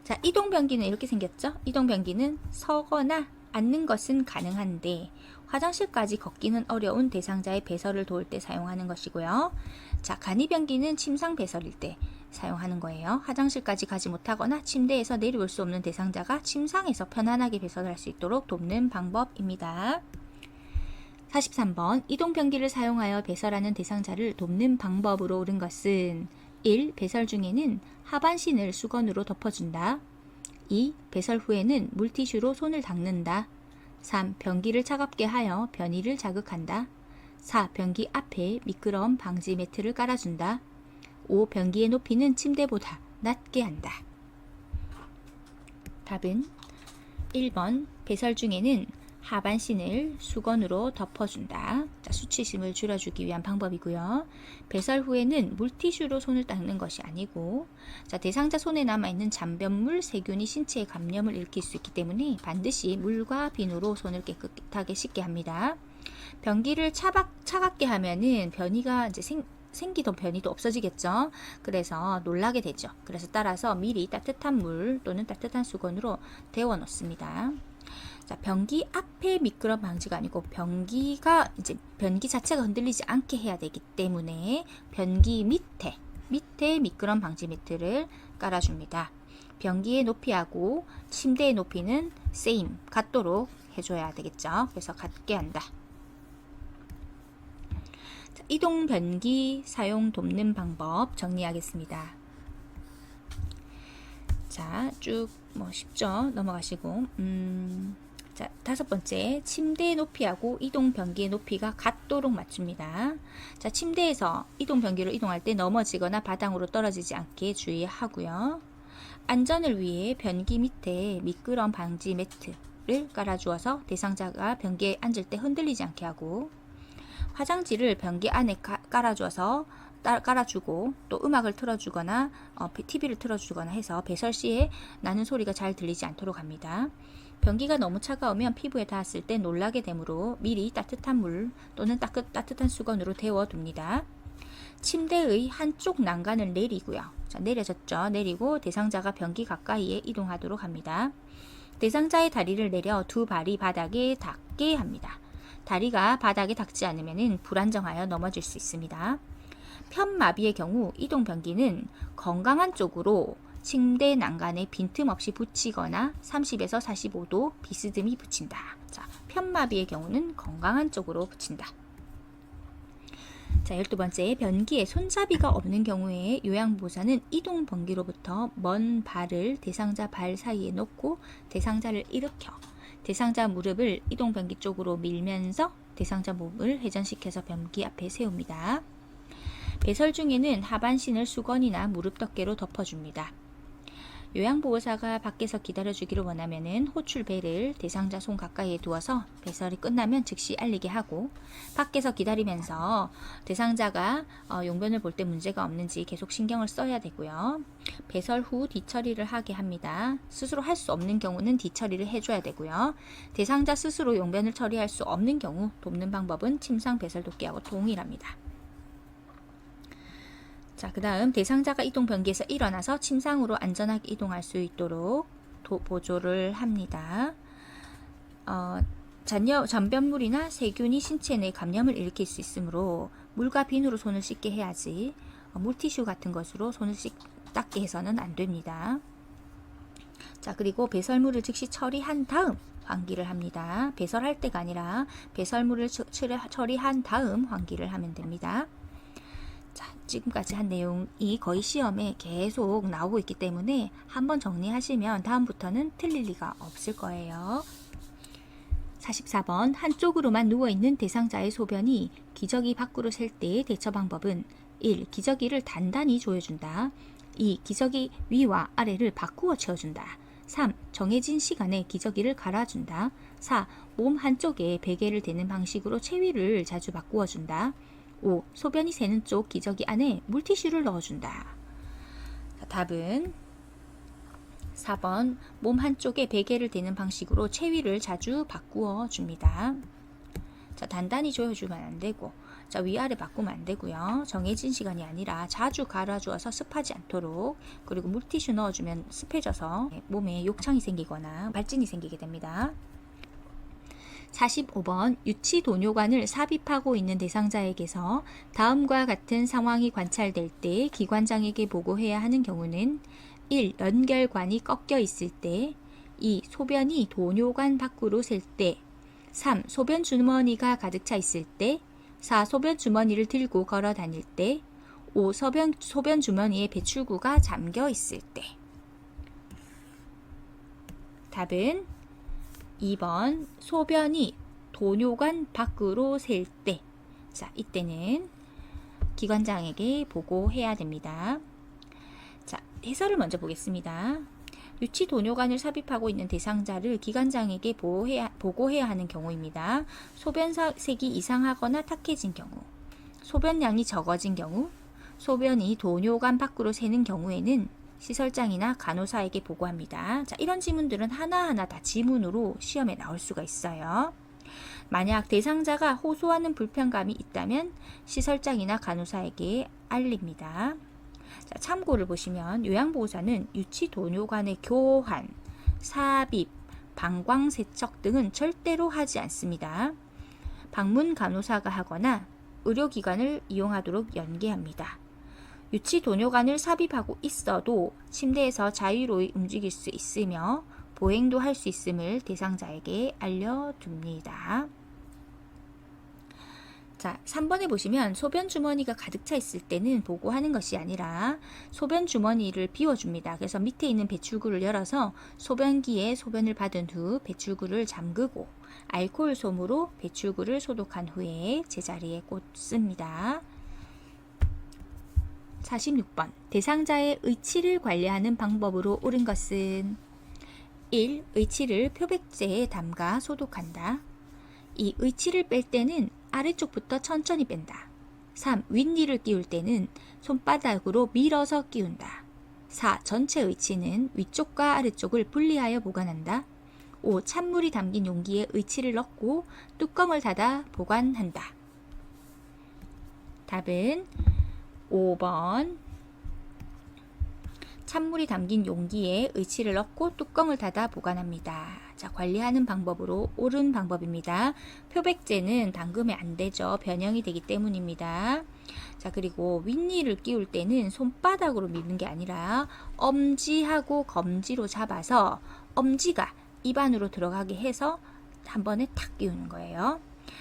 자, 이동변기는 이렇게 생겼죠? 이동변기는 서거나 앉는 것은 가능한데 화장실까지 걷기는 어려운 대상자의 배설을 도울 때 사용하는 것이고요. 자, 간이변기는 침상 배설일 때 사용하는 거예요. 화장실까지 가지 못하거나 침대에서 내려올 수 없는 대상자가 침상에서 편안하게 배설할 수 있도록 돕는 방법입니다. 43번 이동변기를 사용하여 배설하는 대상자를 돕는 방법으로 옳은 것은 1. 배설 중에는 하반신을 수건으로 덮어준다. 2. 배설 후에는 물티슈로 손을 닦는다. 3. 변기를 차갑게 하여 변이를 자극한다. 4. 변기 앞에 미끄러움 방지 매트를 깔아준다. 5. 변기의 높이는 침대보다 낮게 한다. 답은 1번 배설 중에는 하반신을 수건으로 덮어준다. 자, 수치심을 줄여주기 위한 방법이고요. 배설 후에는 물티슈로 손을 닦는 것이 아니고 자, 대상자 손에 남아있는 잔변물, 세균이 신체에 감염을 일으킬 수 있기 때문에 반드시 물과 비누로 손을 깨끗하게 씻게 합니다. 변기를 차갑게 하면은 변이가 이제 생기던 변이도 없어지겠죠. 그래서 놀라게 되죠. 그래서 따라서 미리 따뜻한 물 또는 따뜻한 수건으로 데워 놓습니다. 자, 변기 앞에 미끄럼 방지가 아니고 변기 자체가 흔들리지 않게 해야 되기 때문에 변기 밑에 미끄럼 방지 매트를 깔아줍니다. 변기의 높이하고 침대의 높이는 같도록 해줘야 되겠죠. 그래서 같게 한다. 자, 이동 변기 사용 돕는 방법 정리하겠습니다. 자, 쭉 쉽죠? 넘어가시고 자, 5번째 침대의 높이하고 이동 변기의 높이가 같도록 맞춥니다. 자, 침대에서 이동 변기로 이동할 때 넘어지거나 바닥으로 떨어지지 않게 주의하고요. 안전을 위해 변기 밑에 미끄럼 방지 매트를 깔아주어서 대상자가 변기에 앉을 때 흔들리지 않게 하고 화장지를 변기 안에 깔아주고 또 음악을 틀어주거나 TV를 틀어주거나 해서 배설 시에 나는 소리가 잘 들리지 않도록 합니다. 변기가 너무 차가우면 피부에 닿았을 때 놀라게 되므로 미리 따뜻한 물 또는 따뜻한 수건으로 데워둡니다. 침대의 한쪽 난간을 내리고요. 자, 내려졌죠. 내리고 대상자가 변기 가까이에 이동하도록 합니다. 대상자의 다리를 내려 두 발이 바닥에 닿게 합니다. 다리가 바닥에 닿지 않으면 불안정하여 넘어질 수 있습니다. 편마비의 경우 이동 변기는 건강한 쪽으로 침대 난간에 빈틈없이 붙이거나 30에서 45도 비스듬히 붙인다. 자, 편마비의 경우는 건강한 쪽으로 붙인다. 자, 12번째 변기에 손잡이가 없는 경우에 요양보호사는 이동 변기로부터 먼 발을 대상자 발 사이에 놓고 대상자를 일으켜 대상자 무릎을 이동 변기 쪽으로 밀면서 대상자 몸을 회전시켜서 변기 앞에 세웁니다. 배설 중에는 하반신을 수건이나 무릎 덮개로 덮어줍니다. 요양보호사가 밖에서 기다려주기를 원하면은 호출벨을 대상자 손 가까이에 두어서 배설이 끝나면 즉시 알리게 하고, 밖에서 기다리면서 대상자가 용변을 볼 때 문제가 없는지 계속 신경을 써야 되고요. 배설 후 뒤처리를 하게 합니다. 스스로 할 수 없는 경우는 뒤처리를 해줘야 되고요. 대상자 스스로 용변을 처리할 수 없는 경우 돕는 방법은 침상 배설 돕기하고 동일합니다. 자, 그 다음 대상자가 이동 변기에서 일어나서 침상으로 안전하게 이동할 수 있도록 보조를 합니다. 잔변물이나 세균이 신체 내 감염을 일으킬 수 있으므로 물과 비누로 손을 씻게 해야지 물티슈 같은 것으로 손을 닦게 해서는 안 됩니다. 자, 그리고 배설물을 즉시 처리한 다음 환기를 합니다. 배설할 때가 아니라 배설물을 처리한 다음 환기를 하면 됩니다. 자, 지금까지 한 내용이 거의 시험에 계속 나오고 있기 때문에 한번 정리하시면 다음부터는 틀릴 리가 없을 거예요. 44번 한쪽으로만 누워있는 대상자의 소변이 기저귀 밖으로 셀 때의 대처 방법은 1. 기저귀를 단단히 조여준다. 2. 기저귀 위와 아래를 바꾸어 채워준다. 3. 정해진 시간에 기저귀를 갈아준다. 4. 몸 한쪽에 베개를 대는 방식으로 체위를 자주 바꾸어준다. 5. 소변이 새는 쪽 기저귀 안에 물티슈를 넣어준다. 자, 답은 4번 몸 한쪽에 베개를 대는 방식으로 체위를 자주 바꾸어 줍니다. 자, 단단히 조여주면 안 되고, 자, 위아래 바꾸면 안 되고요. 정해진 시간이 아니라 자주 갈아주어서 습하지 않도록, 그리고 물티슈 넣어주면 습해져서 몸에 욕창이 생기거나 발진이 생기게 됩니다. 45번 유치 도뇨관을 삽입하고 있는 대상자에게서 다음과 같은 상황이 관찰될 때 기관장에게 보고해야 하는 경우는 1. 연결관이 꺾여 있을 때, 2. 소변이 도뇨관 밖으로 셀 때, 3. 소변 주머니가 가득 차 있을 때, 4. 소변 주머니를 들고 걸어 다닐 때, 5. 소변 주머니에 배출구가 잠겨 있을 때. 답은 2번 소변이 도뇨관 밖으로 셀 때. 자, 이때는 기관장에게 보고해야 됩니다. 자, 해설을 먼저 보겠습니다. 유치 도뇨관을 삽입하고 있는 대상자를 기관장에게 보고해야 하는 경우입니다. 소변색이 이상하거나 탁해진 경우, 소변량이 적어진 경우, 소변이 도뇨관 밖으로 새는 경우에는 시설장이나 간호사에게 보고합니다. 자, 이런 지문들은 하나하나 다 지문으로 시험에 나올 수가 있어요. 만약 대상자가 호소하는 불편감이 있다면 시설장이나 간호사에게 알립니다. 자, 참고를 보시면 요양보호사는 유치 도뇨관의 교환, 삽입, 방광세척 등은 절대로 하지 않습니다. 방문 간호사가 하거나 의료기관을 이용하도록 연계합니다. 유치 도뇨관을 삽입하고 있어도 침대에서 자유로이 움직일 수 있으며 보행도 할 수 있음을 대상자에게 알려둡니다. 자, 3번에 보시면 소변 주머니가 가득 차 있을 때는 보고하는 것이 아니라 소변 주머니를 비워줍니다. 그래서 밑에 있는 배출구를 열어서 소변기에 소변을 받은 후 배출구를 잠그고 알코올 솜으로 배출구를 소독한 후에 제자리에 꽂습니다. 46번 대상자의 의치를 관리하는 방법으로 옳은 것은 1. 의치를 표백제에 담가 소독한다. 2. 의치를 뺄 때는 아래쪽부터 천천히 뺀다. 3. 윗니를 끼울 때는 손바닥으로 밀어서 끼운다. 4. 전체 의치는 위쪽과 아래쪽을 분리하여 보관한다. 5. 찬물이 담긴 용기에 의치를 넣고 뚜껑을 닫아 보관한다. 답은 5번 찬물이 담긴 용기에 의치를 넣고 뚜껑을 닫아 보관합니다. 자, 관리하는 방법으로 옳은 방법입니다. 표백제는 담그면 안 되죠. 변형이 되기 때문입니다. 자, 그리고 윗니를 끼울 때는 손바닥으로 미는 게 아니라 엄지하고 검지로 잡아서 엄지가 입 안으로 들어가게 해서 한 번에 탁 끼우는 거예요.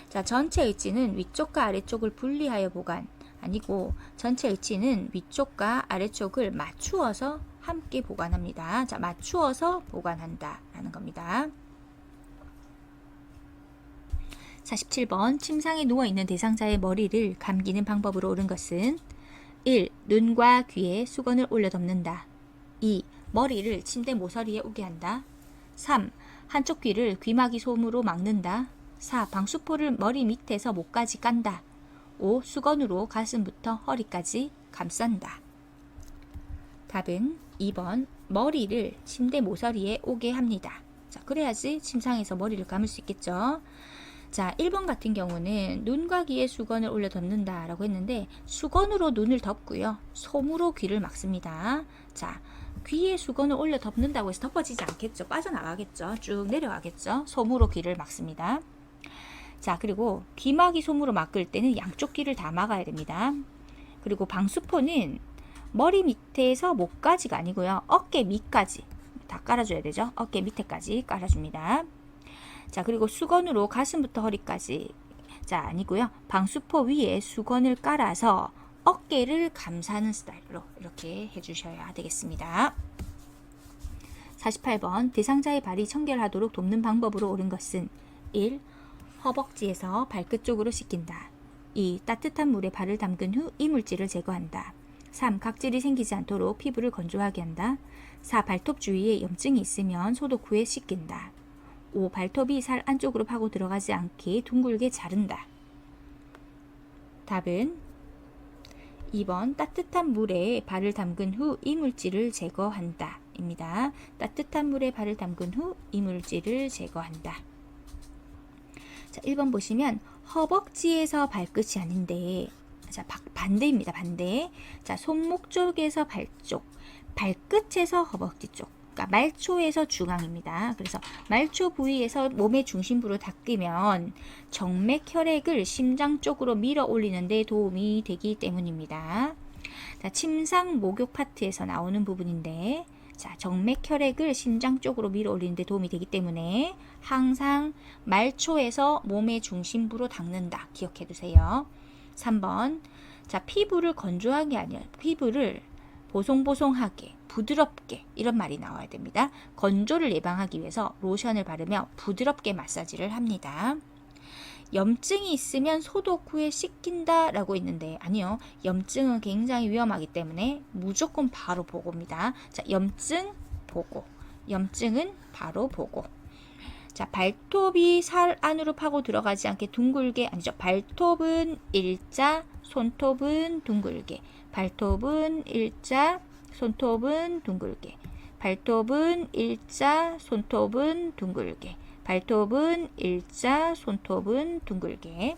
자, 전체 의치는 위쪽과 아래쪽을 분리하여 보관 아니고 전체 의치는 위쪽과 아래쪽을 맞추어서 함께 보관합니다. 자, 맞추어서 보관한다 라는 겁니다. 47번 침상에 누워있는 대상자의 머리를 감기는 방법으로 옳은 것은 1. 눈과 귀에 수건을 올려 덮는다. 2. 머리를 침대 모서리에 오게 한다. 3. 한쪽 귀를 귀마개 솜으로 막는다. 4. 방수포를 머리 밑에서 목까지 깐다. 5. 수건으로 가슴부터 허리까지 감싼다. 답은 2번 머리를 침대 모서리에 오게 합니다. 자, 그래야지 침상에서 머리를 감을 수 있겠죠. 자, 1번 같은 경우는 눈과 귀에 수건을 올려 덮는다 라고 했는데 수건으로 눈을 덮고요. 솜으로 귀를 막습니다. 자, 귀에 수건을 올려 덮는다고 해서 덮어지지 않겠죠. 빠져나가겠죠. 쭉 내려가겠죠. 솜으로 귀를 막습니다. 자, 그리고 귀막이 솜으로 막을 때는 양쪽 귀를 다 막아야 됩니다. 그리고 방수포는 머리 밑에서 목까지가 아니고요. 어깨 밑까지 다 깔아줘야 되죠. 어깨 밑에까지 깔아줍니다. 자, 그리고 수건으로 가슴부터 허리까지 자 아니고요. 방수포 위에 수건을 깔아서 어깨를 감싸는 스타일로 이렇게 해주셔야 되겠습니다. 48번 대상자의 발이 청결하도록 돕는 방법으로 옳은 것은 1. 허벅지에서 발끝 쪽으로 씻긴다. 2. 따뜻한 물에 발을 담근 후 이물질을 제거한다. 3. 각질이 생기지 않도록 피부를 건조하게 한다. 4. 발톱 주위에 염증이 있으면 소독 후에 씻긴다. 5. 발톱이 살 안쪽으로 파고 들어가지 않게 둥글게 자른다. 답은 2번 따뜻한 물에 발을 담근 후 이물질을 제거한다 입니다. 따뜻한 물에 발을 담근 후 이물질을 제거한다. 자, 1번 보시면 허벅지에서 발끝이 아닌데 자, 반대입니다. 반대. 자, 손목 쪽에서 발 쪽, 발끝에서 허벅지 쪽. 그러니까 말초에서 중앙입니다. 그래서 말초 부위에서 몸의 중심부로 닦으면 정맥 혈액을 심장 쪽으로 밀어 올리는 데 도움이 되기 때문입니다. 자, 침상 목욕 파트에서 나오는 부분인데 자, 정맥 혈액을 심장 쪽으로 밀어 올리는 데 도움이 되기 때문에 항상 말초에서 몸의 중심부로 닦는다. 기억해 두세요. 3번. 자, 피부를 건조하게 아니라 피부를 보송보송하게 부드럽게 이런 말이 나와야 됩니다. 건조를 예방하기 위해서 로션을 바르며 부드럽게 마사지를 합니다. 염증이 있으면 소독 후에 씻긴다 라고 있는데 아니요. 염증은 굉장히 위험하기 때문에 무조건 바로 보고입니다. 자, 염증 보고. 염증은 바로 보고. 자, 발톱이 살 안으로 파고 들어가지 않게 둥글게 아니죠. 발톱은 일자, 손톱은 둥글게. 발톱은 일자, 손톱은 둥글게. 발톱은 일자, 손톱은 둥글게. 발톱은 일자, 손톱은 둥글게.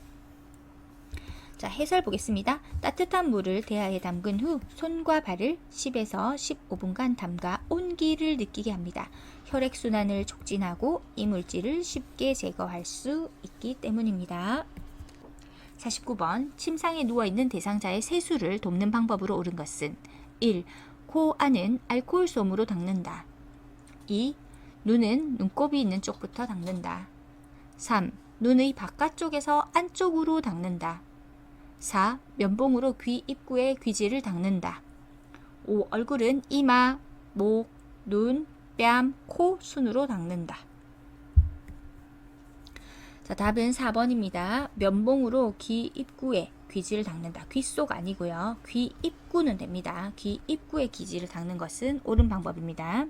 자, 해설 보겠습니다. 따뜻한 물을 대야에 담근 후 손과 발을 10에서 15분간 담가 온기를 느끼게 합니다. 혈액순환을 촉진하고 이물질을 쉽게 제거할 수 있기 때문입니다. 49번 침상에 누워있는 대상자의 세수를 돕는 방법으로 옳은 것은 1. 코 안은 알코올 솜으로 닦는다. 2. 눈은 눈곱이 있는 쪽부터 닦는다. 3. 눈의 바깥쪽에서 안쪽으로 닦는다. 4. 면봉으로 귀 입구에 귀지를 닦는다. 5. 얼굴은 이마, 목, 눈, 뺨, 코, 순으로 닦는다. 자, 답은 4번입니다. 면봉으로 귀 입구에 귀지를 닦는다. 귀 속 아니고요. 귀 입구는 됩니다. 귀 입구에 귀지를 닦는 것은 옳은 방법입니다.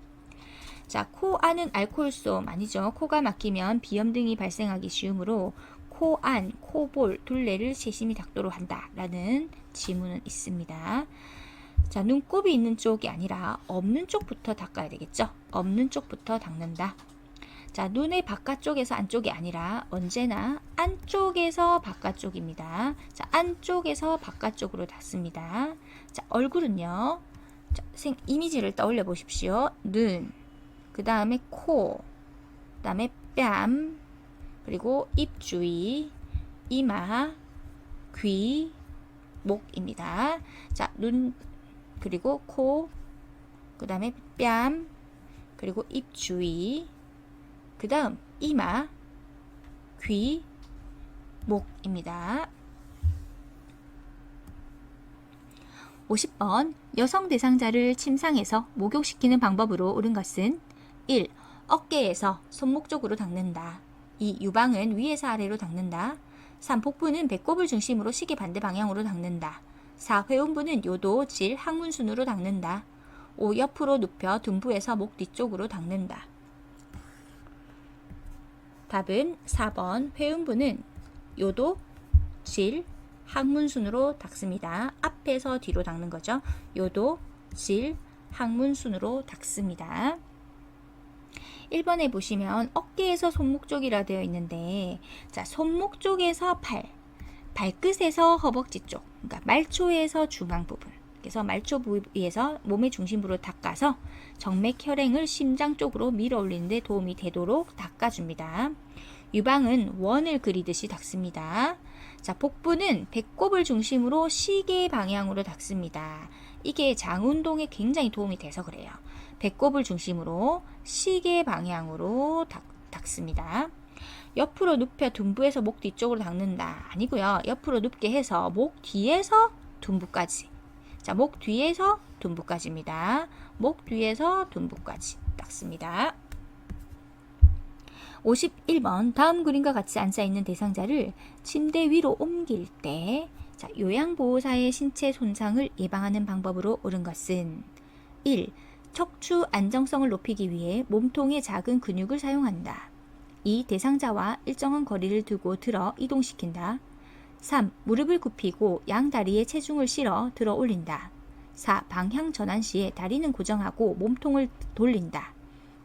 자, 코 안은 알코올솜 아니죠. 코가 막히면 비염 등이 발생하기 쉬우므로 코 안, 코볼, 둘레를 세심히 닦도록 한다 라는 지문은 있습니다. 자, 눈곱이 있는 쪽이 아니라 없는 쪽부터 닦아야 되겠죠. 없는 쪽부터 닦는다. 자, 눈의 바깥쪽에서 안쪽이 아니라 언제나 안쪽에서 바깥쪽입니다. 자, 안쪽에서 바깥쪽으로 닦습니다. 자, 얼굴은요. 자, 이미지를 떠올려 보십시오. 눈, 그 다음에 코, 그 다음에 뺨, 그리고 입 주위, 이마, 귀, 목입니다. 자, 눈, 그리고 코, 그 다음에 뺨, 그리고 입 주위, 그 다음 이마, 귀, 목입니다. 50번 여성 대상자를 침상에서 목욕시키는 방법으로 옳은 것은 1. 어깨에서 손목 쪽으로 닦는다. 2. 유방은 위에서 아래로 닦는다. 3. 복부는 배꼽을 중심으로 시계 반대 방향으로 닦는다. 4. 회음부는 요도, 질, 항문순으로 닦는다. 5. 옆으로 눕혀 둔부에서 목 뒤쪽으로 닦는다. 답은 4번. 회음부는 요도, 질, 항문순으로 닦습니다. 앞에서 뒤로 닦는 거죠. 요도, 질, 항문순으로 닦습니다. 1번에 보시면 어깨에서 손목 쪽이라 되어 있는데, 자, 손목 쪽에서 발끝에서 허벅지 쪽, 그러니까 말초에서 중앙 부분, 그래서 말초 부위에서 몸의 중심부로 닦아서 정맥 혈행을 심장 쪽으로 밀어 올리는 데 도움이 되도록 닦아줍니다. 유방은 원을 그리듯이 닦습니다. 자, 복부는 배꼽을 중심으로 시계 방향으로 닦습니다. 이게 장 운동에 굉장히 도움이 돼서 그래요. 배꼽을 중심으로 시계 방향으로 닦습니다. 옆으로 눕혀 둔부에서 목 뒤쪽으로 닦는다. 아니고요. 옆으로 눕게 해서 목 뒤에서 둔부까지. 자, 목 뒤에서 둔부까지입니다. 목 뒤에서 둔부까지 닦습니다. 51번. 다음 그림과 같이 앉아있는 대상자를 침대 위로 옮길 때, 자, 요양보호사의 신체 손상을 예방하는 방법으로 옳은 것은 1. 척추 안정성을 높이기 위해 몸통의 작은 근육을 사용한다. 2. 대상자와 일정한 거리를 두고 들어 이동시킨다. 3. 무릎을 굽히고 양 다리에 체중을 실어 들어 올린다. 4. 방향 전환 시에 다리는 고정하고 몸통을 돌린다.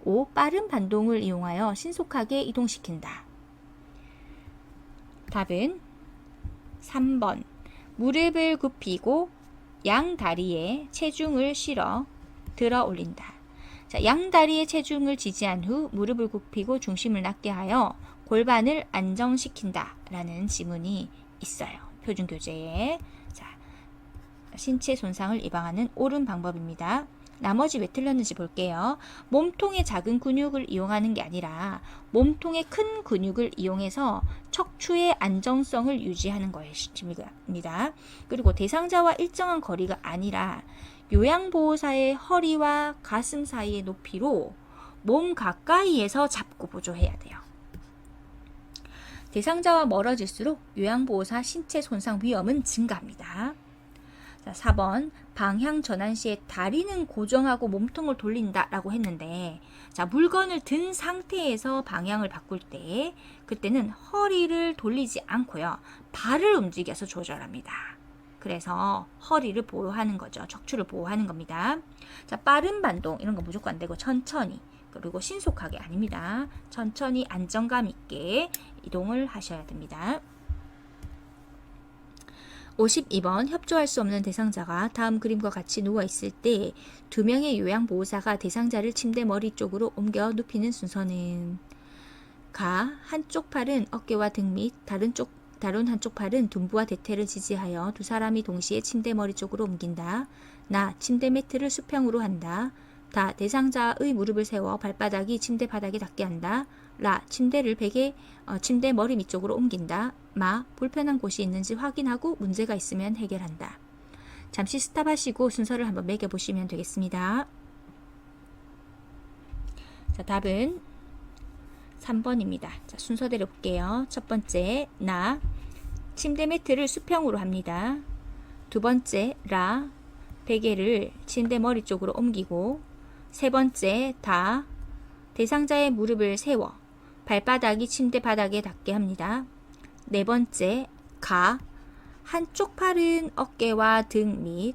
5. 빠른 반동을 이용하여 신속하게 이동시킨다. 답은 3번. 무릎을 굽히고 양 다리에 체중을 실어 들어 올린다. 자, 양 다리에 체중을 지지한 후 무릎을 굽히고 중심을 낮게 하여 골반을 안정시킨다 라는 지문이 있어요. 표준교재에. 자, 신체 손상을 예방하는 옳은 방법입니다. 나머지 왜 틀렸는지 볼게요. 몸통의 작은 근육을 이용하는 게 아니라 몸통의 큰 근육을 이용해서 척추의 안정성을 유지하는 것입니다. 그리고 대상자와 일정한 거리가 아니라 요양보호사의 허리와 가슴 사이의 높이로 몸 가까이에서 잡고 보조해야 돼요. 대상자와 멀어질수록 요양보호사 신체 손상 위험은 증가합니다. 자, 4번. 방향 전환 시에 다리는 고정하고 몸통을 돌린다 라고 했는데, 자, 물건을 든 상태에서 방향을 바꿀 때 그때는 허리를 돌리지 않고요. 발을 움직여서 조절합니다. 그래서 허리를 보호하는 거죠. 척추를 보호하는 겁니다. 자, 빠른 반동 이런 거 무조건 안 되고 천천히, 그리고 신속하게 아닙니다. 천천히 안정감 있게 이동을 하셔야 됩니다. 52번. 협조할 수 없는 대상자가 다음 그림과 같이 누워있을 때 2명의 요양보호사가 대상자를 침대 머리 쪽으로 옮겨 눕히는 순서는 가. 한쪽 팔은 어깨와 등 및 다른 한쪽 팔은 둔부와 대퇴를 지지하여 두 사람이 동시에 침대 머리 쪽으로 옮긴다. 나. 침대 매트를 수평으로 한다. 다. 대상자의 무릎을 세워 발바닥이 침대 바닥에 닿게 한다. 라. 침대를 침대 머리 밑쪽으로 옮긴다. 마. 불편한 곳이 있는지 확인하고 문제가 있으면 해결한다. 잠시 스탑하시고 순서를 한번 매겨보시면 되겠습니다. 자, 답은 3번입니다. 자, 순서대로 볼게요. 첫 번째, 나. 침대 매트를 수평으로 합니다. 두 번째, 라. 베개를 침대 머리 쪽으로 옮기고, 세 번째, 다. 대상자의 무릎을 세워 발바닥이 침대 바닥에 닿게 합니다. 네 번째, 가. 한쪽 팔은 어깨와 등 및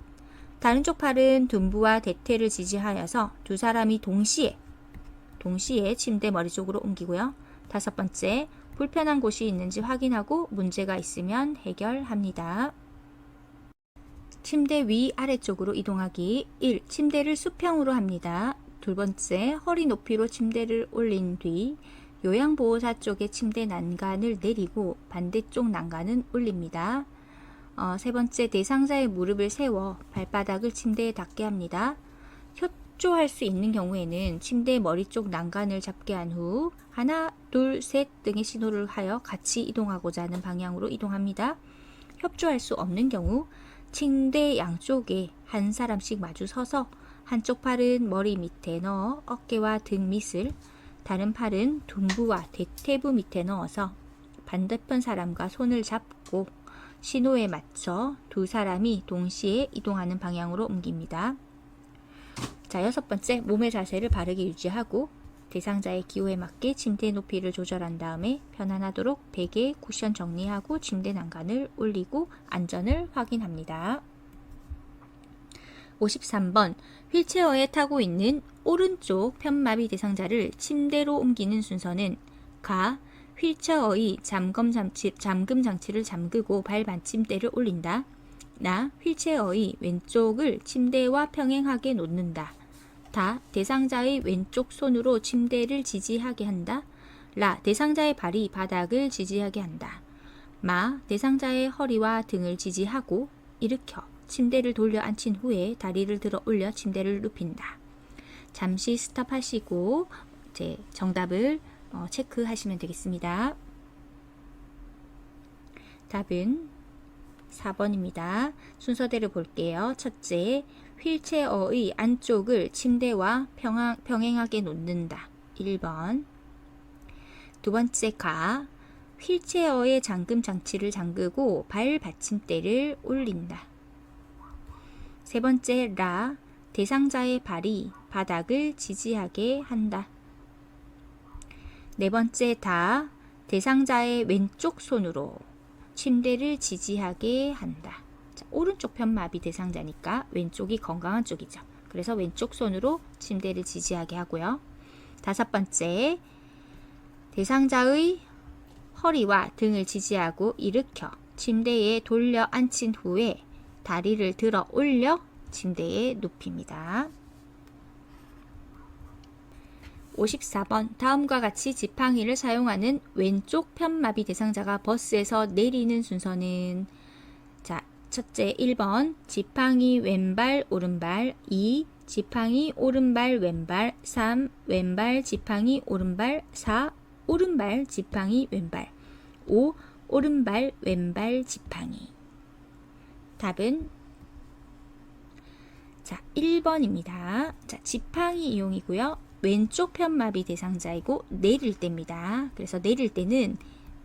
다른 쪽 팔은 둔부와 대퇴를 지지하여서 두 사람이 동시에 침대 머리 쪽으로 옮기고요. 다섯 번째, 불편한 곳이 있는지 확인하고 문제가 있으면 해결합니다. 침대 위 아래쪽으로 이동하기. 1. 침대를 수평으로 합니다. 두 번째, 허리 높이로 침대를 올린 뒤 요양보호사 쪽의 침대 난간을 내리고 반대쪽 난간은 올립니다. 세 번째, 대상자의 무릎을 세워 발바닥을 침대에 닿게 합니다. 협조할 수 있는 경우에는 침대 머리 쪽 난간을 잡게 한 후 하나, 둘, 셋 등의 신호를 하여 같이 이동하고자 하는 방향으로 이동합니다. 협조할 수 없는 경우 침대 양쪽에 한 사람씩 마주 서서 한쪽 팔은 머리 밑에 넣어 어깨와 등 밑을, 다른 팔은 둔부와 대퇴부 밑에 넣어서 반대편 사람과 손을 잡고 신호에 맞춰 두 사람이 동시에 이동하는 방향으로 옮깁니다. 자, 6번째, 몸의 자세를 바르게 유지하고 대상자의 기호에 맞게 침대 높이를 조절한 다음에 편안하도록 베개, 쿠션 정리하고 침대 난간을 올리고 안전을 확인합니다. 53번, 휠체어에 타고 있는 오른쪽 편마비 대상자를 침대로 옮기는 순서는 가. 휠체어의 잠금 장치를 잠그고 발 받침대를 올린다. 나. 휠체어의 왼쪽을 침대와 평행하게 놓는다. 다. 대상자의 왼쪽 손으로 침대를 지지하게 한다. 라. 대상자의 발이 바닥을 지지하게 한다. 마. 대상자의 허리와 등을 지지하고 일으켜 침대를 돌려 앉힌 후에 다리를 들어 올려 침대를 눕힌다. 잠시 스탑하시고 이제 정답을 체크하시면 되겠습니다. 답은 4번입니다. 순서대로 볼게요. 첫째, 휠체어의 안쪽을 침대와 평행하게 놓는다. 1번. 두 번째, 가. 휠체어의 잠금 장치를 잠그고 발 받침대를 올린다. 세 번째, 라. 대상자의 발이 바닥을 지지하게 한다. 네 번째, 다. 대상자의 왼쪽 손으로 침대를 지지하게 한다. 자, 오른쪽 편마비 대상자니까 왼쪽이 건강한 쪽이죠. 그래서 왼쪽 손으로 침대를 지지하게 하고요. 다섯 번째, 대상자의 허리와 등을 지지하고 일으켜 침대에 돌려 앉힌 후에 다리를 들어 올려 침대에 눕힙니다. 54번, 다음과 같이 지팡이를 사용하는 왼쪽 편마비 대상자가 버스에서 내리는 순서는 자, 첫째 1번 지팡이 왼발 오른발, 2 지팡이 오른발 왼발, 3 왼발 지팡이 오른발, 4 오른발 지팡이 왼발, 5 오른발 왼발 지팡이. 답은 자, 1번입니다. 자, 지팡이 이용이고요. 왼쪽 편마비 대상자이고 내릴 때입니다. 그래서 내릴 때는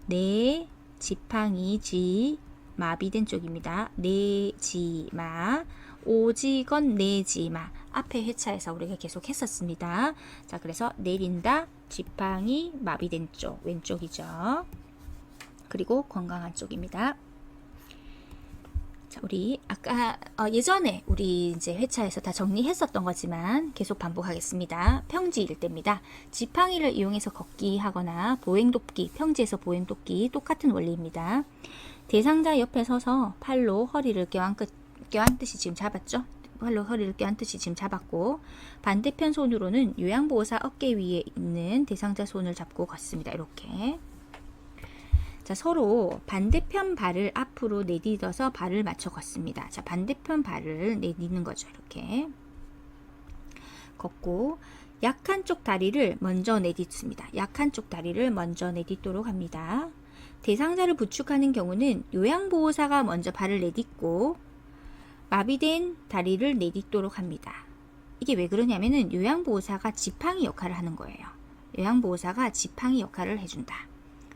내 지팡이 지 마비된 쪽입니다. 내지마 오지건 내지마 앞에 회차에서 우리가 계속 했었습니다. 자, 그래서 내린다 지팡이 마비된 쪽 왼쪽이죠. 그리고 건강한 쪽입니다. 자, 우리 아까 예전에 우리 이제 회차에서 다 정리했었던 거지만 계속 반복하겠습니다. 평지일 때입니다. 지팡이를 이용해서 걷기 하거나 보행돕기, 평지에서 보행돕기 똑같은 원리입니다. 대상자 옆에 서서 팔로 허리를 껴안듯이 지금 잡았죠? 팔로 허리를 껴안듯이 지금 잡았고 반대편 손으로는 요양보호사 어깨 위에 있는 대상자 손을 잡고 걷습니다. 이렇게. 자, 서로 반대편 발을 앞으로 내딛어서 발을 맞춰 걷습니다. 자, 반대편 발을 내딛는 거죠. 이렇게 걷고 약한 쪽 다리를 먼저 내딛습니다. 약한 쪽 다리를 먼저 내딛도록 합니다. 대상자를 부축하는 경우는 요양보호사가 먼저 발을 내딛고 마비된 다리를 내딛도록 합니다. 이게 왜 그러냐면은 요양보호사가 지팡이 역할을 하는 거예요. 요양보호사가 지팡이 역할을 해준다.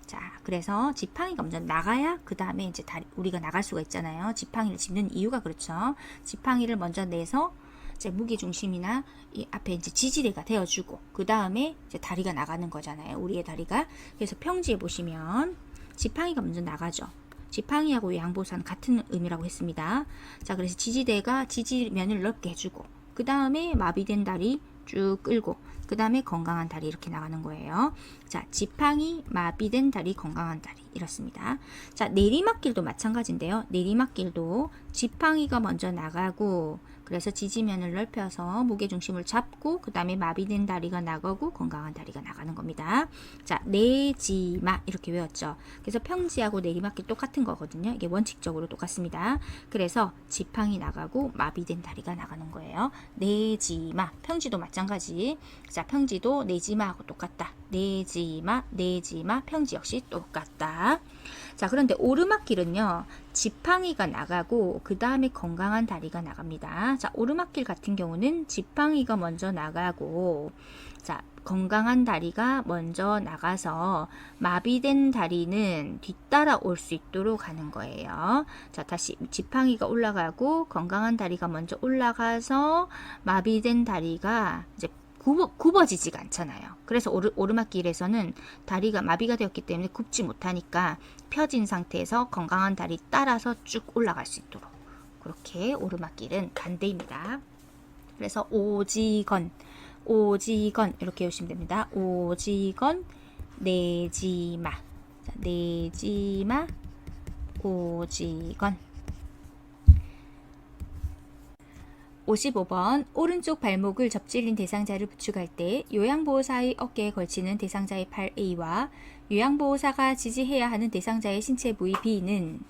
자, 그래서 지팡이가 먼저 나가야 그 다음에 이제 우리가 나갈 수가 있잖아요. 지팡이를 짚는 이유가 그렇죠. 지팡이를 먼저 내서 이제 무게 중심이나 이 앞에 이제 지지대가 되어주고 그 다음에 이제 다리가 나가는 거잖아요. 우리의 다리가. 그래서 평지에 보시면 지팡이가 먼저 나가죠. 지팡이하고 요양보호사는 같은 의미라고 했습니다. 자, 그래서 지지대가 지지면을 넓게 해주고 그 다음에 마비된 다리 쭉 끌고 그 다음에 건강한 다리 이렇게 나가는 거예요. 자, 지팡이, 마비된 다리, 건강한 다리 이렇습니다. 자, 내리막길도 마찬가지인데요. 내리막길도 지팡이가 먼저 나가고 그래서 지지면을 넓혀서 무게중심을 잡고 그 다음에 마비된 다리가 나가고 건강한 다리가 나가는 겁니다. 자, 내지마 이렇게 외웠죠. 그래서 평지하고 내리막길 똑같은 거거든요. 이게 원칙적으로 똑같습니다. 그래서 지팡이 나가고 마비된 다리가 나가는 거예요. 내지마. 평지도 마찬가지. 자, 평지도 내지마하고 똑같다. 내지마, 내지마, 평지 역시 똑같다. 자, 그런데 오르막길은요, 지팡이가 나가고 그 다음에 건강한 다리가 나갑니다. 자, 오르막길 같은 경우는 지팡이가 먼저 나가고 자, 건강한 다리가 먼저 나가서 마비된 다리는 뒤따라 올 수 있도록 하는 거예요. 자, 다시 지팡이가 올라가고 건강한 다리가 먼저 올라가서 마비된 다리가 이제 굽어지지가 않잖아요. 그래서 오르막길에서는 다리가 마비가 되었기 때문에 굽지 못하니까 펴진 상태에서 건강한 다리 따라서 쭉 올라갈 수 있도록 그렇게 오르막길은 반대입니다. 그래서 오지건 이렇게 외우시면 됩니다. 오지건 내지마. 자, 내지마 오지건. 55번 오른쪽 발목을 접질린 대상자를 부축할 때 요양보호사의 어깨에 걸치는 대상자의 팔 A와 요양보호사가 지지해야 하는 대상자의 신체 부위 B는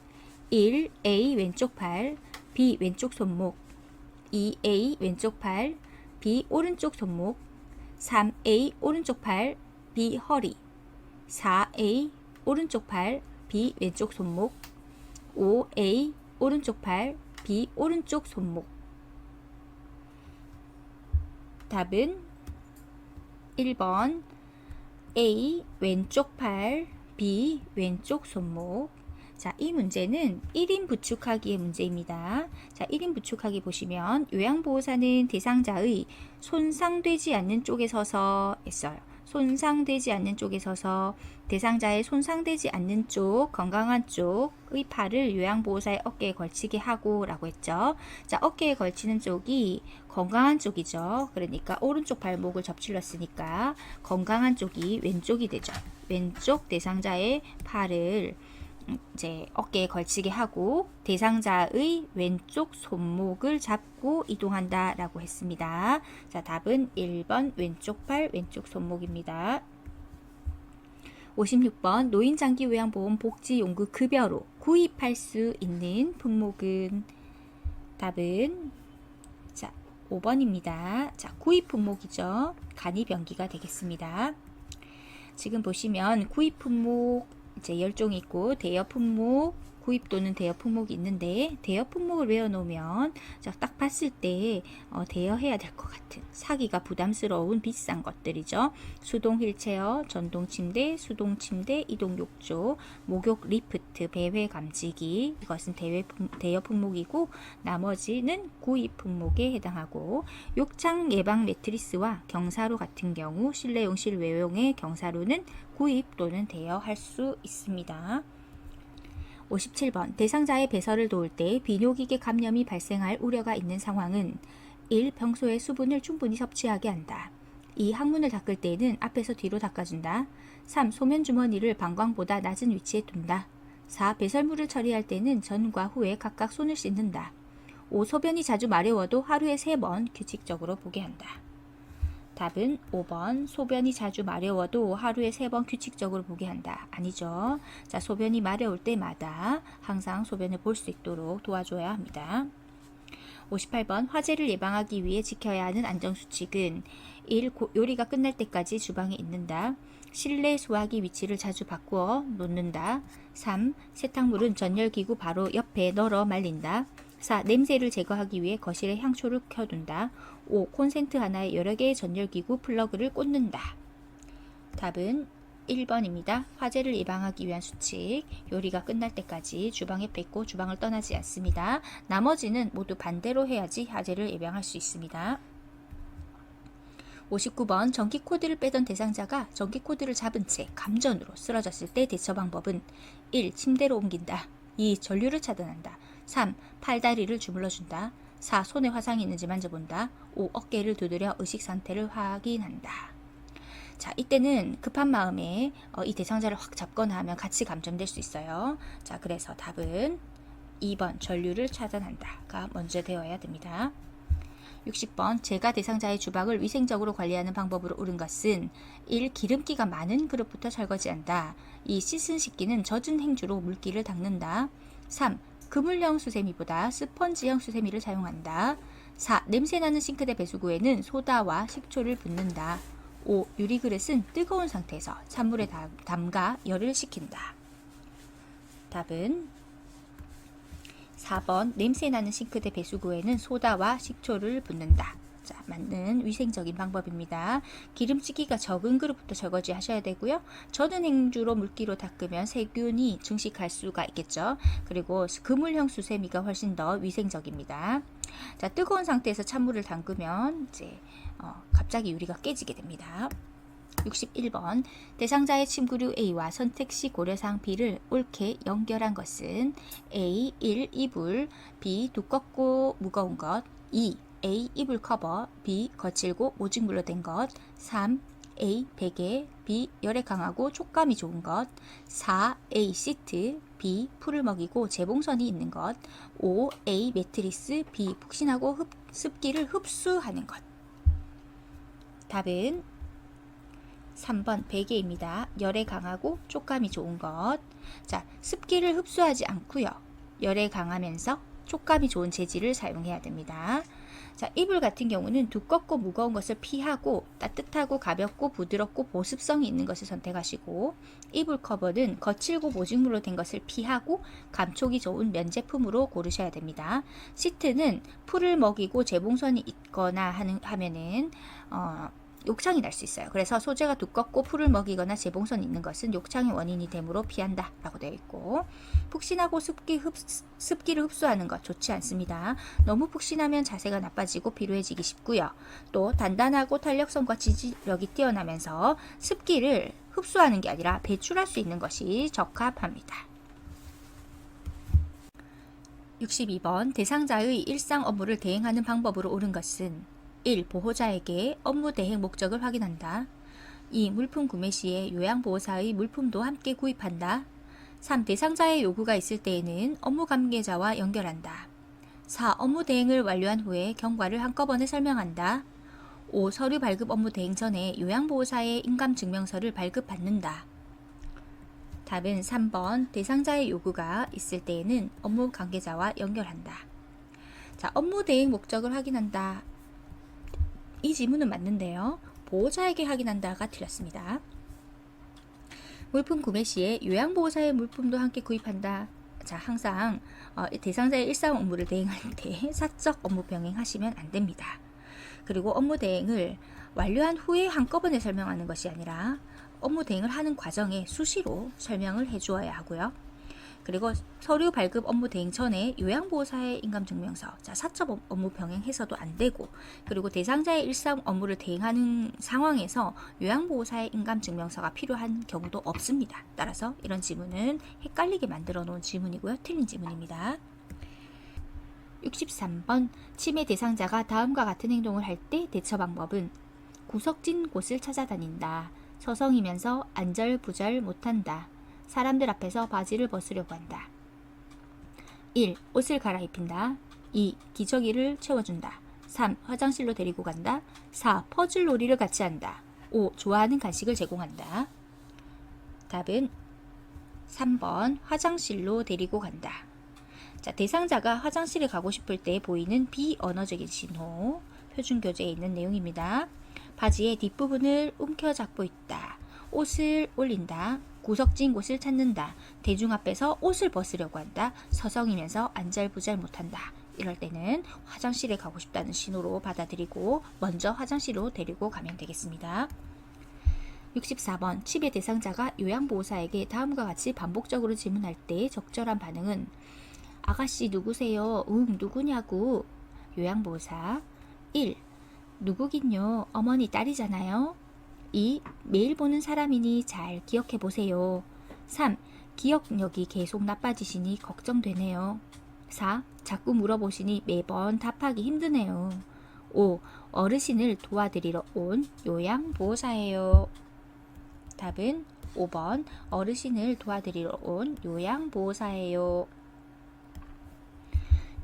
1. A 왼쪽 팔, B 왼쪽 손목, 2. A 왼쪽 팔, B 오른쪽 손목, 3A 오른쪽 팔, B 허리, 4A 오른쪽 팔, B 왼쪽 손목, 5A 오른쪽 팔, B 오른쪽 손목. 답은 1번 A 왼쪽 팔, B 왼쪽 손목. 자, 이 문제는 1인 부축하기의 문제입니다. 자, 1인 부축하기 보시면 요양보호사는 대상자의 손상되지 않는 쪽에 서서 했어요. 손상되지 않는 쪽에 서서 대상자의 손상되지 않는 쪽, 건강한 쪽의 팔을 요양보호사의 어깨에 걸치게 하고 라고 했죠. 자, 어깨에 걸치는 쪽이 건강한 쪽이죠. 그러니까 오른쪽 발목을 접질렀으니까 건강한 쪽이 왼쪽이 되죠. 왼쪽 대상자의 팔을 이제 어깨에 걸치게 하고 대상자의 왼쪽 손목을 잡고 이동한다 라고 했습니다. 자, 답은 1번 왼쪽 팔 왼쪽 손목입니다. 56번 노인장기요양보험 복지용구 급여로 구입할 수 있는 품목은 답은 자 5번입니다. 자, 구입 품목이죠. 간이병기가 되겠습니다. 지금 보시면 구입 품목 이제 10종이 있고 대여 품목, 구입 또는 대여 품목이 있는데 대여 품목을 외워놓으면 딱 봤을 때 대여해야 될 것 같은 사기가 부담스러운 비싼 것들이죠. 수동 휠체어, 전동 침대, 수동 침대, 이동 욕조, 목욕 리프트, 배회 감지기 이것은 대여 품목이고 나머지는 구입 품목에 해당하고 욕창 예방 매트리스와 경사로 같은 경우 실내용 실외용의 경사로는 구입 또는 대여할 수 있습니다. 57번 대상자의 배설을 도울 때 비뇨기계 감염이 발생할 우려가 있는 상황은 1. 평소에 수분을 충분히 섭취하게 한다. 2. 항문을 닦을 때에는 앞에서 뒤로 닦아준다. 3. 소면 주머니를 방광보다 낮은 위치에 둔다. 4. 배설물을 처리할 때는 전과 후에 각각 손을 씻는다. 5. 소변이 자주 마려워도 하루에 3번 규칙적으로 보게 한다. 답은 5번 소변이 자주 마려워도 하루에 3번 규칙적으로 보게 한다. 아니죠. 자, 소변이 마려울 때마다 항상 소변을 볼 수 있도록 도와줘야 합니다. 58번 화재를 예방하기 위해 지켜야 하는 안전수칙은 1. 요리가 끝날 때까지 주방에 있는다. 실내 소화기 위치를 자주 바꾸어 놓는다. 3. 세탁물은 전열기구 바로 옆에 널어 말린다. 4. 냄새를 제거하기 위해 거실에 향초를 켜둔다. 5. 콘센트 하나에 여러 개의 전열기구 플러그를 꽂는다. 답은 1번입니다. 화재를 예방하기 위한 수칙, 요리가 끝날 때까지 주방 옆에 있고 주방을 떠나지 않습니다. 나머지는 모두 반대로 해야지 화재를 예방할 수 있습니다. 59번 전기코드를 빼던 대상자가 전기코드를 잡은 채 감전으로 쓰러졌을 때 대처 방법은 1. 침대로 옮긴다. 2. 전류를 차단한다. 3. 팔다리를 주물러준다. 4. 손에 화상이 있는지 만져본다. 5. 어깨를 두드려 의식 상태를 확인한다. 자, 이때는 급한 마음에 이 대상자를 확 잡거나 하면 같이 감전될 수 있어요. 자, 그래서 답은 2번 전류를 차단한다가 먼저 되어야 됩니다. 60번 제가 대상자의 주방을 위생적으로 관리하는 방법으로 옳은 것은 1. 기름기가 많은 그릇부터 설거지한다. 2. 씻은 식기는 젖은 행주로 물기를 닦는다. 3. 그물형 수세미보다 스펀지형 수세미를 사용한다. 4. 냄새나는 싱크대 배수구에는 소다와 식초를 붓는다. 5. 유리그릇은 뜨거운 상태에서 찬물에 담가 열을 식힌다. 답은 4번 냄새나는 싱크대 배수구에는 소다와 식초를 붓는다. 자, 맞는 위생적인 방법입니다. 기름지기가 적은 그릇부터 설거지 하셔야 되고요. 젖은 행주로 물기로 닦으면 세균이 증식할 수가 있겠죠. 그리고 그물형 수세미가 훨씬 더 위생적입니다. 자, 뜨거운 상태에서 찬물을 담그면 이제 갑자기 유리가 깨지게 됩니다. 61번 대상자의 침구류 A와 선택시 고려사항 B를 옳게 연결한 것은 A. 1. 이불 B. 두껍고 무거운 것 2. A. 이불 커버 B. 거칠고 오직물로 된 것 3. A. 베개 B. 열에 강하고 촉감이 좋은 것 4. A. 시트 B. 풀을 먹이고 재봉선이 있는 것 5. A. 매트리스 B. 푹신하고 습기를 흡수하는 것. 답은 3번 베개입니다. 열에 강하고 촉감이 좋은 것. 자, 습기를 흡수하지 않고요. 열에 강하면서 촉감이 좋은 재질을 사용해야 됩니다. 자, 이불 같은 경우는 두껍고 무거운 것을 피하고 따뜻하고 가볍고 부드럽고 보습성이 있는 것을 선택하시고, 이불 커버는 거칠고 모직물로 된 것을 피하고 감촉이 좋은 면 제품으로 고르셔야 됩니다. 시트는 풀을 먹이고 재봉선이 있거나 하면은 욕창이 날 수 있어요. 그래서 소재가 두껍고 풀을 먹이거나 재봉선이 있는 것은 욕창의 원인이 되므로 피한다 라고 되어 있고, 푹신하고 습기를 흡수하는 것 좋지 않습니다. 너무 푹신하면 자세가 나빠지고 피로해지기 쉽고요. 또 단단하고 탄력성과 지지력이 뛰어나면서 습기를 흡수하는 게 아니라 배출할 수 있는 것이 적합합니다. 62번 대상자의 일상 업무를 대행하는 방법으로 옳은 것은 1. 보호자에게 업무 대행 목적을 확인한다. 2. 물품 구매 시에 요양보호사의 물품도 함께 구입한다. 3. 대상자의 요구가 있을 때에는 업무 관계자와 연결한다. 4. 업무 대행을 완료한 후에 경과를 한꺼번에 설명한다. 5. 서류 발급 업무 대행 전에 요양보호사의 인감증명서를 발급받는다. 답은 3번 대상자의 요구가 있을 때에는 업무 관계자와 연결한다. 자, 업무 대행 목적을 확인한다. 이 지문은 맞는데요. 보호자에게 확인한다가 틀렸습니다. 물품 구매 시에 요양보호사의 물품도 함께 구입한다. 자, 항상 대상자의 일상 업무를 대행할 때 사적 업무 병행하시면 안 됩니다. 그리고 업무 대행을 완료한 후에 한꺼번에 설명하는 것이 아니라 업무 대행을 하는 과정에 수시로 설명을 해주어야 하고요. 그리고 서류 발급 업무 대행 전에 요양보호사의 인감증명서, 자, 사적 업무 병행해서도 안 되고, 그리고 대상자의 일상 업무를 대행하는 상황에서 요양보호사의 인감증명서가 필요한 경우도 없습니다. 따라서 이런 지문은 헷갈리게 만들어 놓은 지문이고요. 틀린 지문입니다. 63번 치매 대상자가 다음과 같은 행동을 할 때 대처 방법은 구석진 곳을 찾아다닌다. 서성이면서 안절부절 못한다. 사람들 앞에서 바지를 벗으려고 한다. 1. 옷을 갈아입힌다. 2. 기저귀를 채워준다. 3. 화장실로 데리고 간다. 4. 퍼즐 놀이를 같이 한다. 5. 좋아하는 간식을 제공한다. 답은 3번 화장실로 데리고 간다. 자, 대상자가 화장실에 가고 싶을 때 보이는 비언어적인 신호, 표준교재에 있는 내용입니다. 바지의 뒷부분을 움켜잡고 있다. 옷을 올린다. 구석진 곳을 찾는다. 대중 앞에서 옷을 벗으려고 한다. 서성이면서 안절부절 못한다. 이럴 때는 화장실에 가고 싶다는 신호로 받아들이고 먼저 화장실로 데리고 가면 되겠습니다. 64번 치매 대상자가 요양보호사에게 다음과 같이 반복적으로 질문할 때 적절한 반응은 아가씨 누구세요? 누구냐고. 요양보호사 1. 누구긴요. 어머니 딸이잖아요. 2. 매일 보는 사람이니 잘 기억해 보세요. 3. 기억력이 계속 나빠지시니 걱정되네요. 4. 자꾸 물어보시니 매번 답하기 힘드네요. 5. 어르신을 도와드리러 온 요양보호사예요. 답은 5번 어르신을 도와드리러 온 요양보호사예요.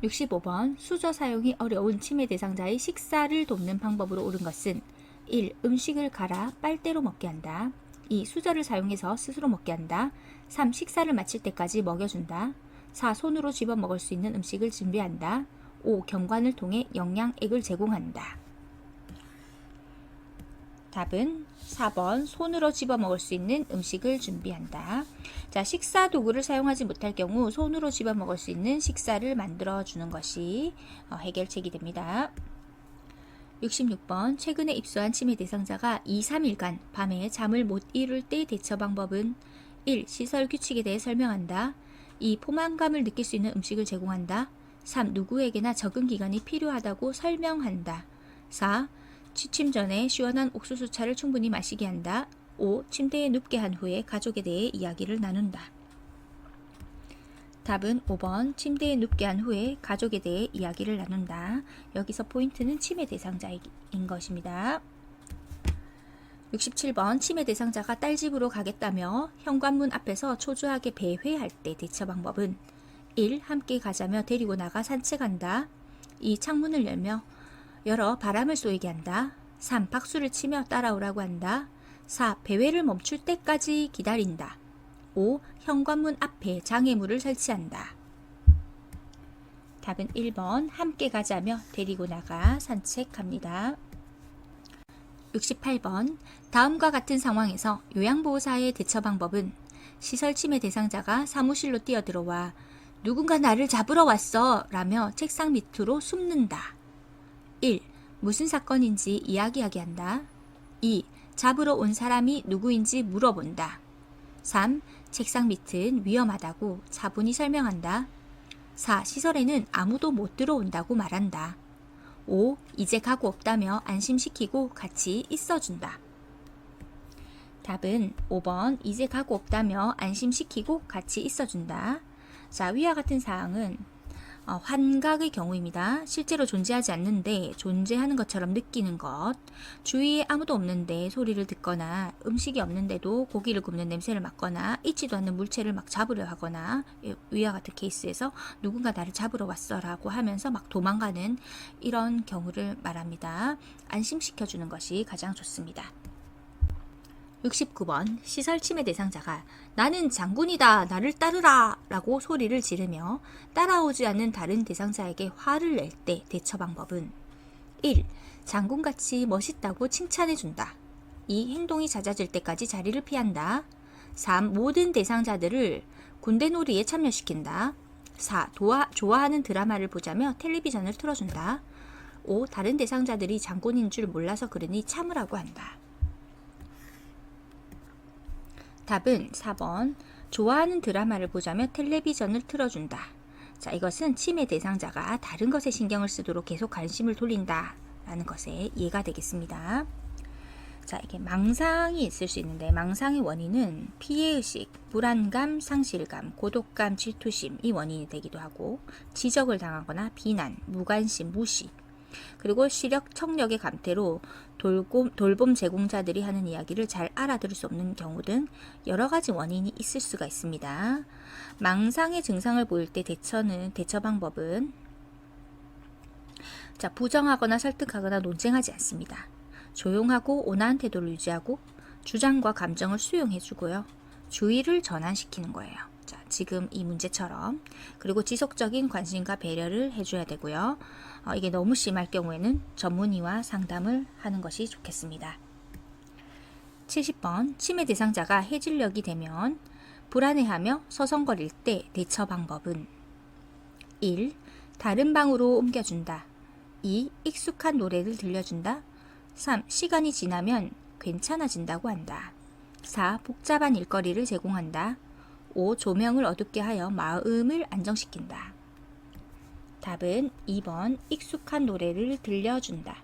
65번 수저 사용이 어려운 치매 대상자의 식사를 돕는 방법으로 옳은 것은 1. 음식을 갈아 빨대로 먹게 한다. 2. 수저를 사용해서 스스로 먹게 한다. 3. 식사를 마칠 때까지 먹여준다. 4. 손으로 집어 먹을 수 있는 음식을 준비한다. 5. 경관을 통해 영양액을 제공한다. 답은 4번 손으로 집어 먹을 수 있는 음식을 준비한다. 자, 식사 도구를 사용하지 못할 경우 손으로 집어 먹을 수 있는 식사를 만들어 주는 것이 해결책이 됩니다. 66번 최근에 입소한 치매 대상자가 2, 3일간 밤에 잠을 못 이룰 때 대처 방법은 1. 시설 규칙에 대해 설명한다. 2. 포만감을 느낄 수 있는 음식을 제공한다. 3. 누구에게나 적응 기간이 필요하다고 설명한다. 4. 취침 전에 시원한 옥수수차를 충분히 마시게 한다. 5. 침대에 눕게 한 후에 가족에 대해 이야기를 나눈다. 답은 5번 침대에 눕게 한 후에 가족에 대해 이야기를 나눈다. 여기서 포인트는 치매 대상자인 것입니다. 67번 치매 대상자가 딸 집으로 가겠다며 현관문 앞에서 초조하게 배회할 때 대처 방법은 1. 함께 가자며 데리고 나가 산책한다. 2. 창문을 열어 바람을 쏘이게 한다. 3. 박수를 치며 따라오라고 한다. 4. 배회를 멈출 때까지 기다린다. 5. 현관문 앞에 장애물을 설치한다. 답은 1번 함께 가자며 데리고 나가 산책합니다. 68번 다음과 같은 상황에서 요양보호사의 대처 방법은 시설 치매 대상자가 사무실로 뛰어들어와 누군가 나를 잡으러 왔어 라며 책상 밑으로 숨는다. 1. 무슨 사건인지 이야기하게 한다. 2. 잡으러 온 사람이 누구인지 물어본다. 3. 책상 밑은 위험하다고 차분히 설명한다. 4. 시설에는 아무도 못 들어온다고 말한다. 5. 이제 가고 없다며 안심시키고 같이 있어준다. 답은 5번 이제 가고 없다며 안심시키고 같이 있어준다. 자, 위와 같은 사항은 환각의 경우입니다. 실제로 존재하지 않는데 존재하는 것처럼 느끼는 것, 주위에 아무도 없는데 소리를 듣거나 음식이 없는데도 고기를 굽는 냄새를 맡거나 있지도 않는 물체를 막 잡으려 하거나 위와 같은 케이스에서 누군가 나를 잡으러 왔어 라고 하면서 막 도망가는 이런 경우를 말합니다. 안심시켜주는 것이 가장 좋습니다. 69번 시설 치매 대상자가 나는 장군이다 나를 따르라 라고 소리를 지르며 따라오지 않는 다른 대상자에게 화를 낼 때 대처 방법은 1. 장군같이 멋있다고 칭찬해준다. 2. 행동이 잦아질 때까지 자리를 피한다. 3. 모든 대상자들을 군대놀이에 참여시킨다. 4. 좋아하는 드라마를 보자며 텔레비전을 틀어준다. 5. 다른 대상자들이 장군인 줄 몰라서 그러니 참으라고 한다. 답은 4번 좋아하는 드라마를 보자며 텔레비전을 틀어준다. 자, 이것은 치매 대상자가 다른 것에 신경을 쓰도록 계속 관심을 돌린다 라는 것에 이해가 되겠습니다. 자, 이게 망상이 있을 수 있는데 망상의 원인은 피해의식, 불안감, 상실감, 고독감, 질투심 이 원인이 되기도 하고 지적을 당하거나 비난, 무관심, 무시 그리고 시력, 청력의 감퇴로 돌봄 제공자들이 하는 이야기를 잘 알아들을 수 없는 경우 등 여러 가지 원인이 있을 수가 있습니다. 망상의 증상을 보일 때 대처 방법은 자, 부정하거나 설득하거나 논쟁하지 않습니다. 조용하고 온화한 태도를 유지하고 주장과 감정을 수용해주고요. 주의를 전환시키는 거예요. 자, 지금 이 문제처럼 그리고 지속적인 관심과 배려를 해줘야 되고요. 이게 너무 심할 경우에는 전문의와 상담을 하는 것이 좋겠습니다. 70번 치매 대상자가 해질녘이 되면 불안해하며 서성거릴 때 대처 방법은 1. 다른 방으로 옮겨준다. 2. 익숙한 노래를 들려준다. 3. 시간이 지나면 괜찮아진다고 한다. 4. 복잡한 일거리를 제공한다. 5. 조명을 어둡게 하여 마음을 안정시킨다. 답은 2번 익숙한 노래를 들려준다.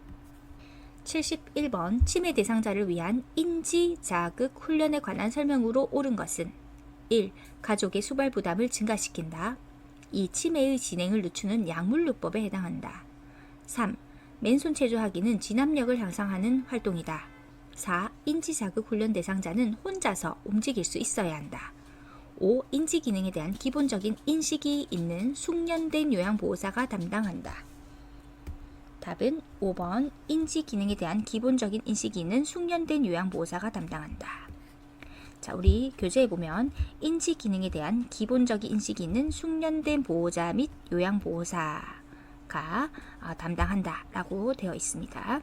71번 치매 대상자를 위한 인지 자극 훈련에 관한 설명으로 옳은 것은 1. 가족의 수발 부담을 증가시킨다. 2. 치매의 진행을 늦추는 약물요법에 해당한다. 3. 맨손 체조하기는 진압력을 향상하는 활동이다. 4. 인지 자극 훈련 대상자는 혼자서 움직일 수 있어야 한다. 5. 인지 기능에 대한 기본적인 인식이 있는 숙련된 요양보호사가 담당한다. 답은 5번 인지 기능에 대한 기본적인 인식이 있는 숙련된 요양보호사가 담당한다. 자, 우리 교재에 보면 인지 기능에 대한 기본적인 인식이 있는 숙련된 보호자 및 요양보호사가 담당한다 라고 되어 있습니다.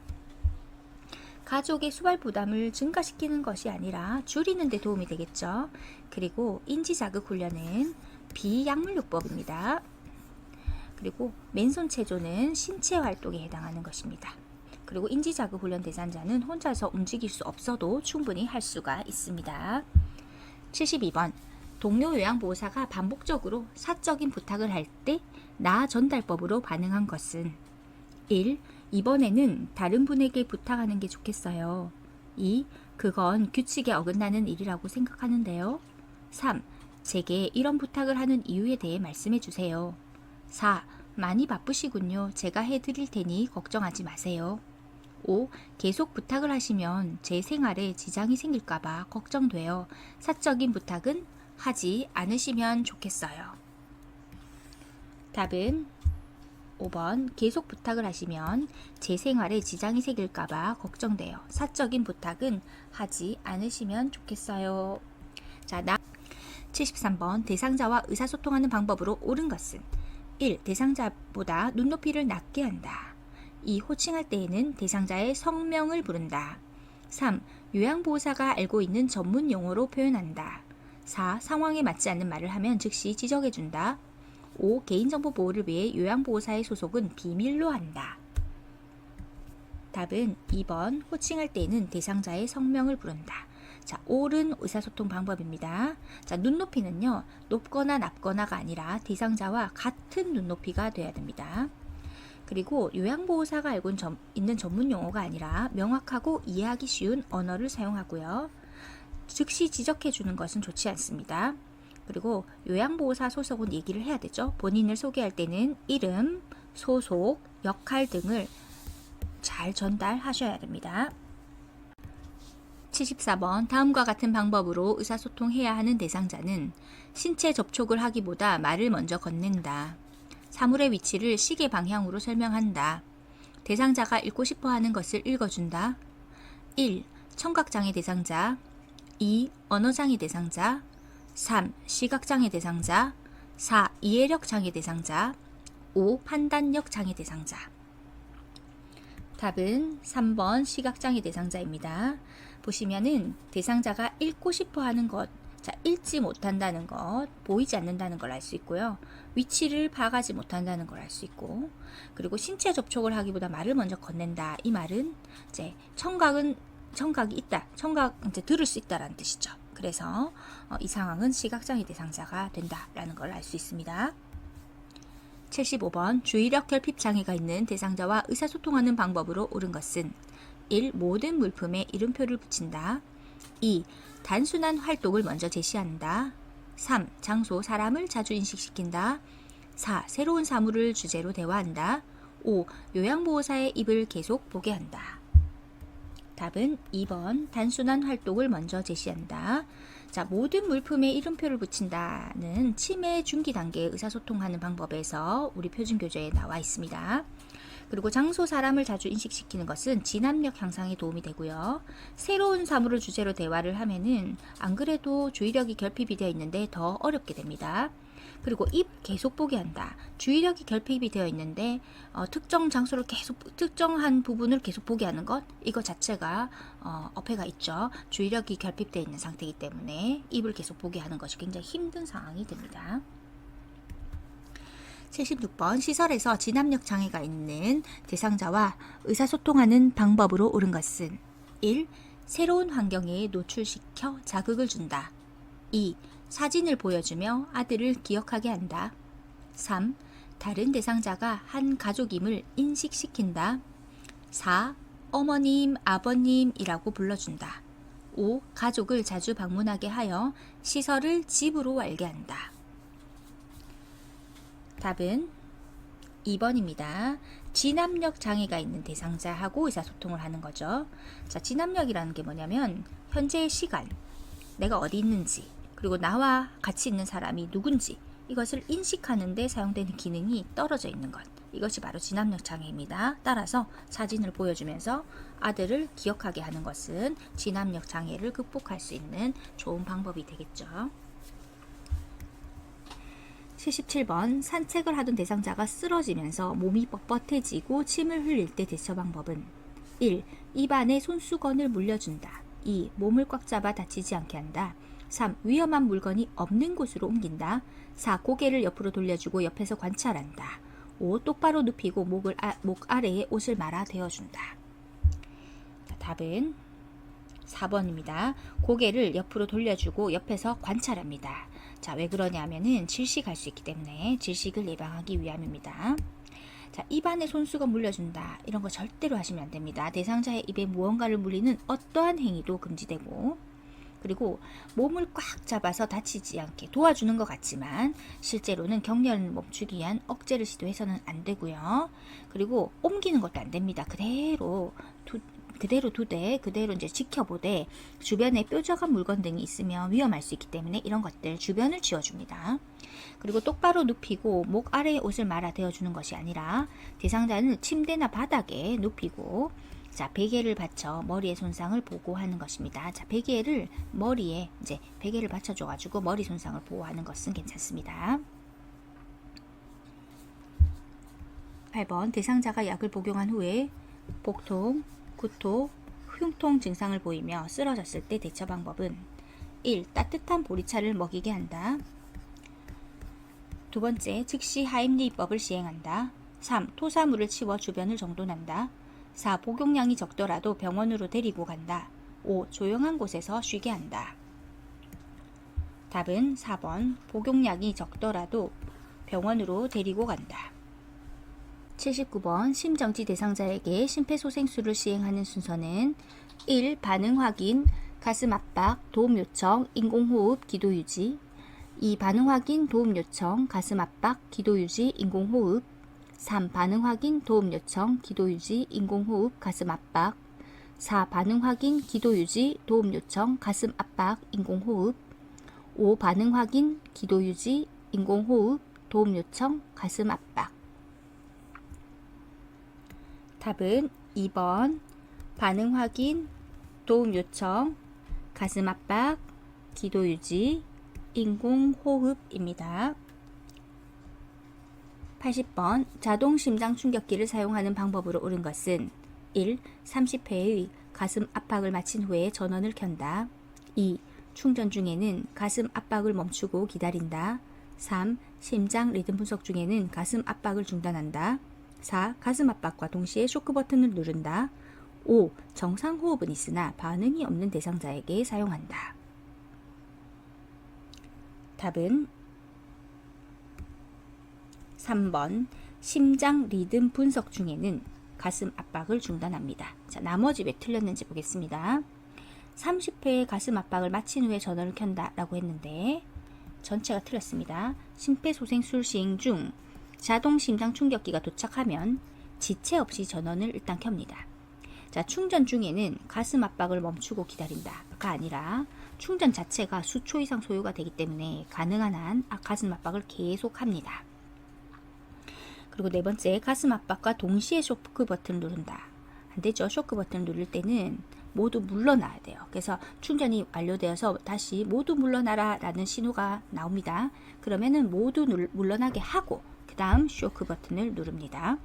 가족의 수발 부담을 증가시키는 것이 아니라 줄이는 데 도움이 되겠죠. 그리고 인지자극 훈련은 비약물요법입니다. 그리고 맨손 체조는 신체 활동에 해당하는 것입니다. 그리고 인지자극 훈련 대상자는 혼자서 움직일 수 없어도 충분히 할 수가 있습니다. 72번 동료 요양보호사가 반복적으로 사적인 부탁을 할 때 나 전달법으로 반응한 것은 1. 이번에는 다른 분에게 부탁하는 게 좋겠어요. 2. 그건 규칙에 어긋나는 일이라고 생각하는데요. 3. 제게 이런 부탁을 하는 이유에 대해 말씀해 주세요. 4. 많이 바쁘시군요. 제가 해드릴 테니 걱정하지 마세요. 5. 계속 부탁을 하시면 제 생활에 지장이 생길까봐 걱정돼요. 사적인 부탁은 하지 않으시면 좋겠어요. 답은 5번 계속 부탁을 하시면 제 생활에 지장이 생길까봐 걱정돼요. 사적인 부탁은 하지 않으시면 좋겠어요. 자, 73번 대상자와 의사소통하는 방법으로 옳은 것은 1. 대상자보다 눈높이를 낮게 한다. 2. 호칭할 때에는 대상자의 성명을 부른다. 3. 요양보호사가 알고 있는 전문 용어로 표현한다. 4. 상황에 맞지 않는 말을 하면 즉시 지적해준다. 5. 개인정보 보호를 위해 요양보호사의 소속은 비밀로 한다. 답은 2번 호칭할 때에는 대상자의 성명을 부른다. 자, 옳은 의사소통 방법입니다. 자, 눈높이는요, 높거나 낮거나가 아니라 대상자와 같은 눈높이가 돼야 됩니다. 그리고 요양보호사가 알고 있는 전문 용어가 아니라 명확하고 이해하기 쉬운 언어를 사용하고요. 즉시 지적해 주는 것은 좋지 않습니다. 그리고 요양보호사 소속은 얘기를 해야 되죠. 본인을 소개할 때는 이름, 소속, 역할 등을 잘 전달하셔야 됩니다. 74번 다음과 같은 방법으로 의사소통해야 하는 대상자는 신체 접촉을 하기보다 말을 먼저 건넨다. 사물의 위치를 시계 방향으로 설명한다. 대상자가 읽고 싶어 하는 것을 읽어준다. 1. 청각장애 대상자 2. 언어장애 대상자 3. 시각장애 대상자 4. 이해력 장애 대상자 5. 판단력 장애 대상자. 답은 3번 시각장애 대상자입니다. 보시면은 대상자가 읽고 싶어 하는 것, 자, 읽지 못한다는 것, 보이지 않는다는 걸 알 수 있고요. 위치를 파악하지 못한다는 걸 알 수 있고, 그리고 신체 접촉을 하기보다 말을 먼저 건넨다. 이 말은 이제 청각이 있다, 이제 들을 수 있다라는 뜻이죠. 그래서 이 상황은 시각장애 대상자가 된다라는 걸 알 수 있습니다. 75번 주의력 결핍 장애가 있는 대상자와 의사소통하는 방법으로 옳은 것은 1. 모든 물품에 이름표를 붙인다. 2. 단순한 활동을 먼저 제시한다. 3. 장소, 사람을 자주 인식시킨다. 4. 새로운 사물을 주제로 대화한다. 5. 요양보호사의 입을 계속 보게 한다. 답은 2번 단순한 활동을 먼저 제시한다. 자, 모든 물품에 이름표를 붙인다는 치매 중기 단계에 의사소통하는 방법에서 우리 표준교재에 나와 있습니다. 그리고 장소, 사람을 자주 인식시키는 것은 진압력 향상에 도움이 되고요. 새로운 사물을 주제로 대화를 하면은 안 그래도 주의력이 결핍이 되어 있는데 더 어렵게 됩니다. 그리고 입 계속 보게 한다. 주의력이 결핍이 되어 있는데 특정 장소를 특정한 부분을 계속 보게 하는 것, 이거 자체가 어폐가 있죠. 주의력이 결핍되어 있는 상태이기 때문에 입을 계속 보게 하는 것이 굉장히 힘든 상황이 됩니다. 76번 시설에서 진압력 장애가 있는 대상자와 의사소통하는 방법으로 옳은 것은 1. 새로운 환경에 노출시켜 자극을 준다. 2. 사진을 보여주며 아들을 기억하게 한다. 3. 다른 대상자가 한 가족임을 인식시킨다. 4. 어머님, 아버님이라고 불러준다. 5. 가족을 자주 방문하게 하여 시설을 집으로 알게 한다. 답은 2번입니다. 진압력 장애가 있는 대상자하고 의사소통을 하는 거죠. 자, 진압력이라는 게 뭐냐면 현재의 시간, 내가 어디 있는지, 그리고 나와 같이 있는 사람이 누군지 이것을 인식하는 데 사용되는 기능이 떨어져 있는 것. 이것이 바로 진압력 장애입니다. 따라서 사진을 보여주면서 아들을 기억하게 하는 것은 진압력 장애를 극복할 수 있는 좋은 방법이 되겠죠. 77번 산책을 하던 대상자가 쓰러지면서 몸이 뻣뻣해지고 침을 흘릴 때 대처 방법은 1. 입안에 손수건을 물려준다. 2. 몸을 꽉 잡아 다치지 않게 한다. 3. 위험한 물건이 없는 곳으로 옮긴다. 4. 고개를 옆으로 돌려주고 옆에서 관찰한다. 5. 똑바로 눕히고 목 아래에 옷을 말아 대어준다. 답은 4번입니다. 고개를 옆으로 돌려주고 옆에서 관찰합니다. 자, 왜 그러냐면은 질식할 수 있기 때문에 질식을 예방하기 위함입니다. 자, 입안에 손수건 물려준다. 이런 거 절대로 하시면 안 됩니다. 대상자의 입에 무언가를 물리는 어떠한 행위도 금지되고, 그리고 몸을 꽉 잡아서 다치지 않게 도와주는 것 같지만 실제로는 경련을 멈추기 위한 억제를 시도해서는 안 되고요. 그리고 옮기는 것도 안 됩니다. 그대로 두되 그대로 이제 지켜보되 주변에 뾰족한 물건 등이 있으면 위험할 수 있기 때문에 이런 것들 주변을 지워줍니다. 그리고 똑바로 눕히고 목 아래에 옷을 말아 대어주는 것이 아니라 대상자는 침대나 바닥에 눕히고 자, 베개를 받쳐 머리의 손상을 보고하는 것입니다. 자, 베개를 머리에 이제 베개를 받쳐줘 가지고 머리 손상을 보호하는 것은 괜찮습니다. 8번 대상자가 약을 복용한 후에 복통, 구토, 흉통 증상을 보이며 쓰러졌을 때 대처 방법은 1. 따뜻한 보리차를 먹이게 한다. 두 번째, 즉시 하임리히법을 시행한다. 3. 토사물을 치워 주변을 정돈한다. 4. 복용량이 적더라도 병원으로 데리고 간다. 5. 조용한 곳에서 쉬게 한다. 답은 4번 복용량이 적더라도 병원으로 데리고 간다. 79번 심정지 대상자에게 심폐소생술을 시행하는 순서는 1. 반응 확인, 가슴 압박, 도움 요청, 인공호흡, 기도 유지. 2. 반응 확인, 도움 요청, 가슴 압박, 기도 유지, 인공호흡. 3. 반응 확인, 도움 요청, 기도 유지, 인공호흡, 가슴 압박. 4. 반응 확인, 기도 유지, 도움 요청, 가슴 압박, 인공호흡. 5. 반응 확인, 기도 유지, 인공호흡, 도움 요청, 가슴 압박. 답은 2번 반응 확인, 도움 요청, 가슴 압박, 기도 유지, 인공호흡입니다. 80번 자동 심장 충격기를 사용하는 방법으로 옳은 것은 1. 30회의 가슴 압박을 마친 후에 전원을 켠다. 2. 충전 중에는 가슴 압박을 멈추고 기다린다. 3. 심장 리듬 분석 중에는 가슴 압박을 중단한다. 4. 가슴 압박과 동시에 쇼크 버튼을 누른다. 5. 정상 호흡은 있으나 반응이 없는 대상자에게 사용한다. 답은 3번 심장 리듬 분석 중에는 가슴 압박을 중단합니다. 자, 나머지 왜 틀렸는지 보겠습니다. 30회의 가슴 압박을 마친 후에 전원을 켠다 라고 했는데 전체가 틀렸습니다. 심폐소생술 시행 중 자동 심장 충격기가 도착하면 지체 없이 전원을 일단 켭니다. 자, 충전 중에는 가슴 압박을 멈추고 기다린다가 아니라 충전 자체가 수초 이상 소요가 되기 때문에 가능한 한 가슴 압박을 계속 합니다. 그리고 네 번째, 가슴 압박과 동시에 쇼크 버튼을 누른다. 안 되죠. 쇼크 버튼을 누를 때는 모두 물러나야 돼요. 그래서 충전이 완료되어서 다시 모두 물러나라 라는 신호가 나옵니다. 그러면은 모두 물러나게 하고 그 다음 쇼크 버튼을 누릅니다.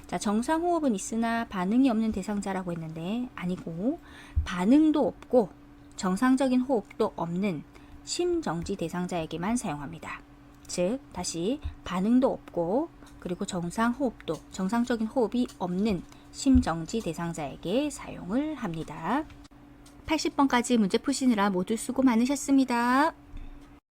자, 정상 호흡은 있으나 반응이 없는 대상자라고 했는데 아니고 반응도 없고 정상적인 호흡도 없는 심정지 대상자에게만 사용합니다. 즉 다시 반응도 없고 그리고 정상적인 호흡이 없는 심정지 대상자에게 사용을 합니다. 80번까지 문제 푸시느라 모두 수고 많으셨습니다.